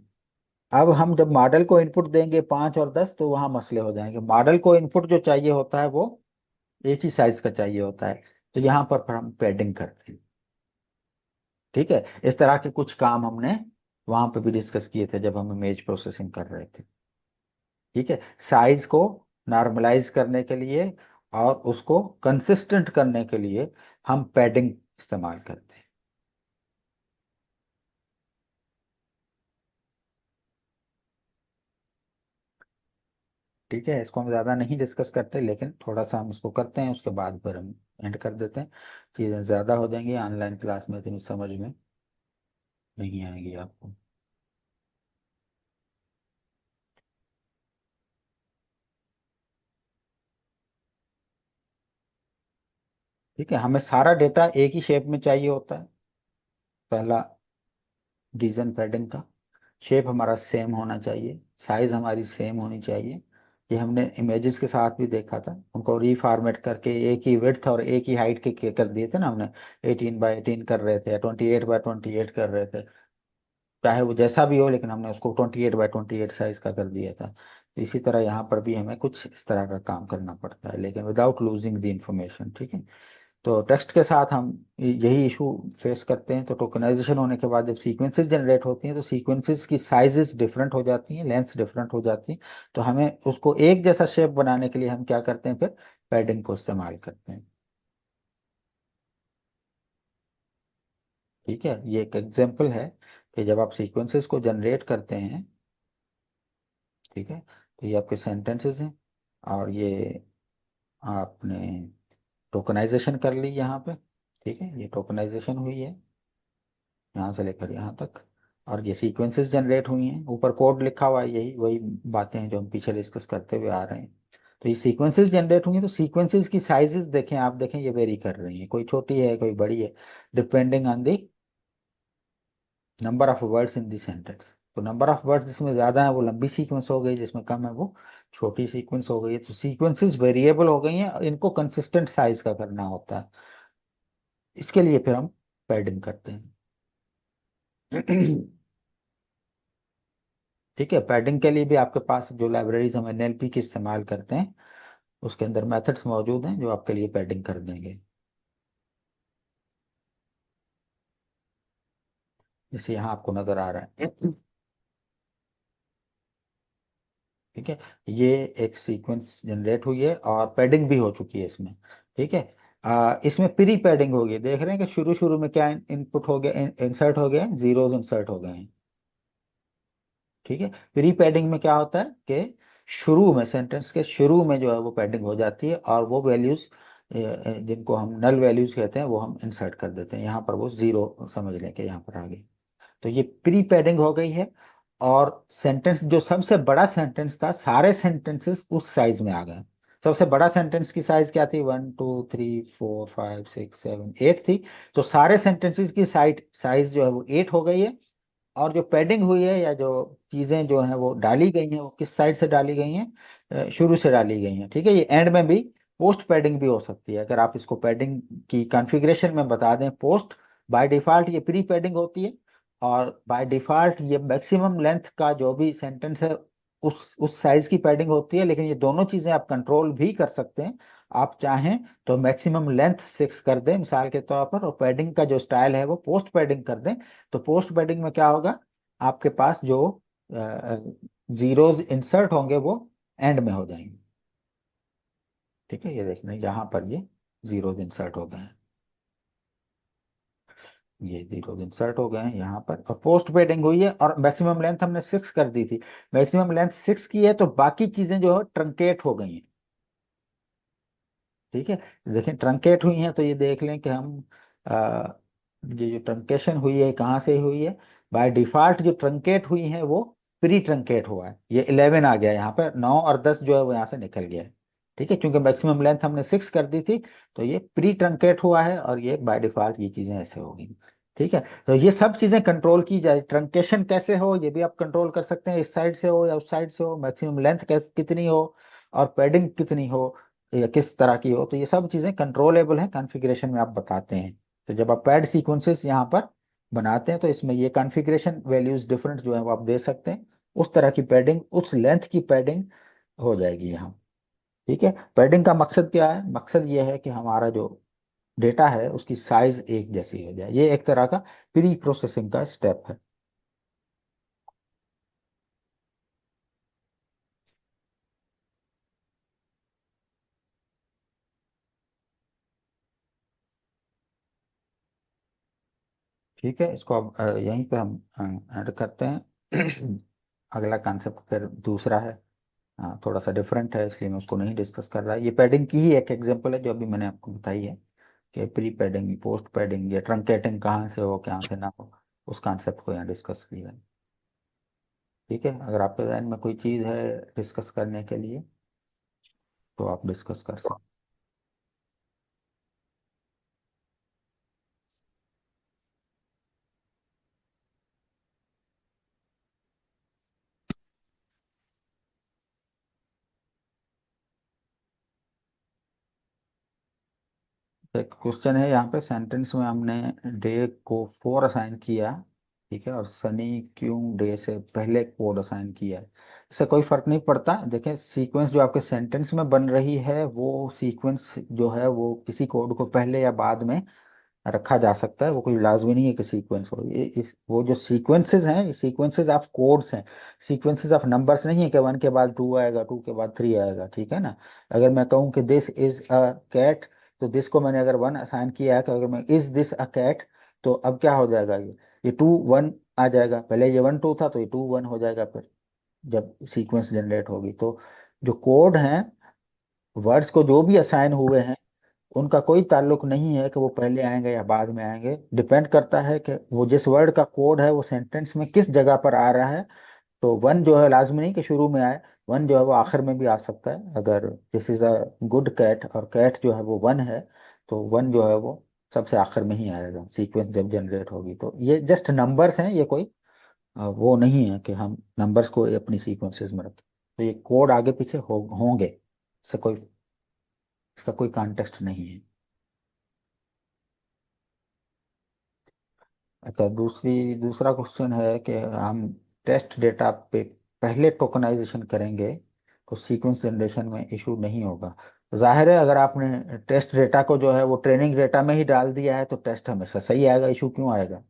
अब हम जब मॉडल को इनपुट देंगे 5 और 10, तो वहाँ मसले हो जाएंगे। मॉडल को इनपुट जो चाहिए होता है वो एक ही साइज का चाहिए होता है, तो यहाँ पर फिर हम पैडिंग करते हैं। ठीक है, इस तरह के कुछ काम हमने वहां पे भी डिस्कस किए थे जब हम इमेज प्रोसेसिंग कर रहे थे। ठीक है, साइज को नॉर्मलाइज करने के लिए और उसको कंसिस्टेंट करने के लिए हम पैडिंग इस्तेमाल करते हैं। ठीक है, इसको हम ज़्यादा नहीं डिस्कस करते, लेकिन थोड़ा सा हम इसको करते हैं, उसके बाद फिर हम एंड कर देते हैं। चीज़ें ज़्यादा हो जाएंगी ऑनलाइन क्लास में, इतनी समझ में नहीं आएगी आपको। ठीक है, हमें सारा डेटा एक ही शेप में चाहिए होता है। पहला रीजन पैडिंग का शेप हमारा सेम होना चाहिए, साइज हमारी सेम होनी चाहिए। ये हमने इमेजेस के साथ भी देखा था, उनको रीफॉर्मेट करके एक ही विड्थ और एक ही हाइट के कर दिए थे ना हमने, 18 बाय 18 कर रहे थे या 28 बाय 28 कर रहे थे, चाहे वो जैसा भी हो, लेकिन हमने उसको 28 बाय 28 साइज का कर दिया था। तो इसी तरह यहाँ पर भी हमें कुछ इस तरह का काम करना पड़ता है, लेकिन विदाउट लूजिंग द इंफॉर्मेशन। ठीक है, तो टेक्स्ट के साथ हम यही इशू फेस करते हैं। तो टोकनाइजेशन होने के बाद जब सीक्वेंसेस जनरेट होती हैं तो सीक्वेंसेस की साइजेस डिफरेंट हो जाती हैं, लेंथ्स डिफरेंट हो जाती हैं, तो हमें उसको एक जैसा शेप बनाने के लिए हम क्या करते हैं, फिर पैडिंग को इस्तेमाल करते हैं। ठीक है, ये एक एग्जांपल है कि जब आप सीक्वेंसेस को जनरेट करते हैं, ठीक है, तो ये आपके सेंटेंसेस हैं, और ये आपने टोकनाइजेशन कर ली यहाँ पे। ठीक है, ये टोकनाइजेशन हुई है यहाँ से लेकर यहाँ तक, और ये सीक्वेंसेस जनरेट हुई हैं, ऊपर कोड लिखा हुआ है, यही वही बातें हैं जो हम पीछे डिस्कस करते हुए आ रहे हैं। तो ये सीक्वेंसेस जनरेट हुई हैं, तो सीक्वेंसेस की साइजेस देखें, आप देखें ये वेरी कर रही हैं, कोई छोटी है कोई बड़ी है, depending on the number of words in the sentence. तो नंबर ऑफ वर्ड्स जिसमें ज्यादा है वो लंबी सीक्वेंस हो गई, जिसमें कम है वो छोटी सीक्वेंस हो गई है। तो सीक्वेंसेस वेरिएबल हो गई हैं और इनको कंसिस्टेंट साइज का करना होता है। इसके लिए फिर हम पैडिंग करते हैं। ठीक है, पैडिंग के लिए भी आपके पास जो लाइब्रेरीज हम एनएलपी की इस्तेमाल करते हैं उसके अंदर मेथड्स मौजूद हैं जो आपके लिए पैडिंग कर देंगे। जैसे यहाँ आपको नजर आ रहा है। ठीक है, ये एक सीक्वेंस जनरेट हुई है और पैडिंग भी हो चुकी है इसमें। ठीक है, इसमें प्री पैडिंग होगी। देख रहे हैं कि शुरू शुरू में क्या इनपुट हो गया, इंसर्ट हो गया, जीरोस इंसर्ट हो गए हैं। ठीक है, प्री पैडिंग में क्या होता है कि शुरू में, सेंटेंस के शुरू में जो है वो पैडिंग हो जाती है और वो वैल्यूज जिनको हम नल वैल्यूज कहते हैं वो हम इंसर्ट कर देते हैं। यहाँ पर वो जीरो समझ लें कि यहाँ पर आ गई, तो ये प्री पैडिंग हो गई है। और सेंटेंस जो सबसे बड़ा सेंटेंस था, सारे सेंटेंसेस उस साइज में आ गए। सबसे बड़ा सेंटेंस की साइज क्या थी, 1 2 3 4 5 6 7 8 थी। तो सारे सेंटेंसेस की साइज जो है वो 8 हो गई है। और जो पैडिंग हुई है या जो चीजें जो हैं वो डाली गई हैं वो किस साइड से डाली गई हैं, शुरू से डाली गई हैं। ठीक है, ये एंड में भी पोस्ट पैडिंग भी हो सकती है। अगर आप इसको पैडिंग की कॉन्फ़िगरेशन में बता दें पोस्ट, बाय डिफॉल्ट ये प्री पैडिंग होती है। और बाय डिफॉल्ट ये मैक्सिमम लेंथ का जो भी सेंटेंस है उस साइज की पैडिंग होती है। लेकिन ये दोनों चीजें आप कंट्रोल भी कर सकते हैं। आप चाहें तो मैक्सिमम लेंथ 6 कर दें मिसाल के तौर पर, और पैडिंग का जो स्टाइल है वो पोस्ट पैडिंग कर दें। तो पोस्ट पैडिंग में क्या होगा, आपके पास जो जीरोज इंसर्ट होंगे वो एंड में हो जाएंगे। ठीक है, ये देखना यहाँ पर ये जीरोज इंसर्ट हो गए हैं, ये जीरोज इंसर्ट हो गए हैं यहाँ पर। और पोस्ट पैडिंग हुई है और मैक्सिमम लेंथ हमने 6 कर दी थी। मैक्सिमम लेंथ 6 की है तो बाकी चीजें जो है ट्रंकेट हो गई हैं। ठीक है, देखें ट्रंकेट हुई हैं तो ये देख लें कि हम आ, ये जो ट्रंकेशन हुई है कहाँ से हुई है। बाय डिफॉल्ट जो ट्रंकेट हुई है वो प्री ट्रंकेट हुआ है। ये 11 आ गया यहाँ पर, 9 और 10 जो है वो यहाँ से निकल गया है। ठीक है, क्योंकि मैक्सिमम लेंथ हमने 6 कर दी थी तो ये प्री ट्रंकेट हुआ है और ये बाय डिफॉल्ट ये चीजें ऐसे होगी। ठीक है, तो ये सब चीजें कंट्रोल की जाए। ट्रंकेशन कैसे हो ये भी आप कंट्रोल कर सकते हैं, इस साइड से हो या उस साइड से हो, मैक्सिमम लेंथ कैसे कितनी हो और पैडिंग कितनी हो या किस तरह की हो, तो ये सब चीजें कंट्रोलेबल हैं, कॉन्फ़िगरेशन में आप बताते हैं। तो जब आप पैड सीक्वेंसेस यहाँ पर बनाते हैं तो इसमें ये कॉन्फ़िगरेशन वैल्यूज डिफरेंट जो है वो आप दे सकते हैं। उस तरह की पैडिंग, उस लेंथ की पैडिंग हो जाएगी यहाँ। ठीक है, पैडिंग का मकसद क्या है, मकसद ये है कि हमारा जो डेटा है उसकी साइज एक जैसी हो जाए। ये एक तरह का प्री प्रोसेसिंग का स्टेप है। ठीक है, इसको अब यहीं पे हम ऐड करते हैं। अगला कॉन्सेप्ट फिर दूसरा है, हाँ थोड़ा सा डिफरेंट है इसलिए मैं उसको नहीं डिस्कस कर रहा। ये पैडिंग की ही एक एग्जांपल है जो अभी मैंने आपको बताई है कि प्री पैडिंग, पोस्ट पैडिंग या ट्रंकेटिंग कहाँ से हो कहाँ से ना हो, उस कॉन्सेप्ट को यहाँ डिस्कस किया है। ठीक है, अगर आपके ध्यान में कोई चीज़ है डिस्कस करने के लिए तो आप डिस्कस कर सकते हैं। एक क्वेश्चन है यहाँ पे, सेंटेंस में हमने डे को 4 असाइन किया। ठीक है, और सनी क्यों डे से पहले कोड असाइन किया है। इससे कोई फर्क नहीं पड़ता। देखें सीक्वेंस जो आपके सेंटेंस में बन रही है वो सीक्वेंस जो है वो किसी कोड को पहले या बाद में रखा जा सकता है। वो कोई लाजमी नहीं है कि सीक्वेंस हो। वो जो सीक्वेंसेस हैं ये सीक्वेंसेस ऑफ कोड्स हैं, सीक्वेंसेस ऑफ नंबर्स नहीं है कि 1 के बाद 2 आएगा, 2 के बाद 3 आएगा। ठीक है ना, अगर मैं कहूँ कि दिस इज अ कैट, तो दिस को मैंने अगर 1 असाइन किया है, तो अगर मैं इज दिस अ कैट तो अब क्या हो जाएगा, ये 2 1 आ जाएगा। पहले ये 1 2 था तो ये 2 1 हो जाएगा फिर जब सीक्वेंस जनरेट होगी। तो जो कोड हैं, वर्ड्स को जो भी असाइन हुए हैं उनका कोई ताल्लुक नहीं है कि वो पहले आएंगे या बाद में आएंगे। डिपेंड करता है कि वो जिस वर्ड का कोड है वो सेंटेंस में किस जगह पर आ रहा है। तो 1 जो है लाजमी नहीं कि शुरू में आए, 1 जो है वो आखिर में भी आ सकता है। अगर this is a good cat और कैट जो है वो 1 है तो 1 जो है वो सबसे आखिर में ही आएगा सीक्वेंस जब जनरेट होगी। तो ये जस्ट नंबर्स हैं, ये कोई वो नहीं है कि हम नंबर्स को अपनी सीक्वेंसेस में रखें। तो ये कोड आगे पीछे होंगे, इससे कोई, इसका कोई कॉन्टेक्स्ट नहीं है। अच्छा, दूसरा क्वेश्चन है कि हम टेस्ट डेटा पे पहले टोकनाइजेशन करेंगे तो सीक्वेंस जनरेशन में इशू नहीं होगा। जाहिर है, अगर आपने टेस्ट डेटा को जो है वो ट्रेनिंग डेटा में ही डाल दिया है तो टेस्ट हमेशा सही आएगा, इशू क्यों आएगा?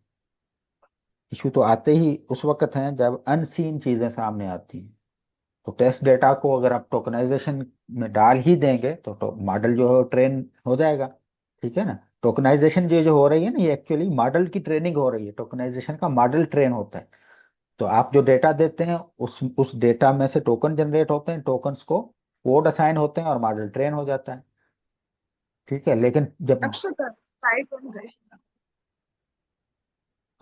इशू तो आते ही उस वक्त हैं जब अनसीन चीजें सामने आती हैं। तो टेस्ट डेटा को अगर आप टोकनाइजेशन में डाल ही देंगे तो मॉडल जो है वो ट्रेन हो जाएगा। ठीक है ना? टोकनाइजेशन जो हो रही है ना, ये एक्चुअली मॉडल की ट्रेनिंग हो रही है। टोकनाइजेशन का मॉडल ट्रेन होता है। तो आप जो डेटा देते हैं उस डेटा में से टोकन जनरेट होते हैं, टोकन्स को कोड असाइन होते हैं और मॉडल ट्रेन हो जाता है। ठीक है, लेकिन जब, अच्छा सर, टाइप बन गए।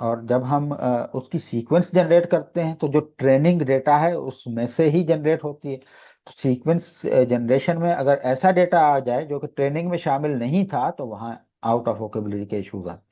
और जब हम उसकी सीक्वेंस जनरेट करते हैं तो जो ट्रेनिंग डेटा है उसमें से ही जनरेट होती है। तो सीक्वेंस जनरेशन में अगर ऐसा डेटा आ जाए जो कि ट्रेनिंग में शामिल नहीं था तो वहाँ आउट ऑफ वोकेबलरी के इश्यूज आते हैं।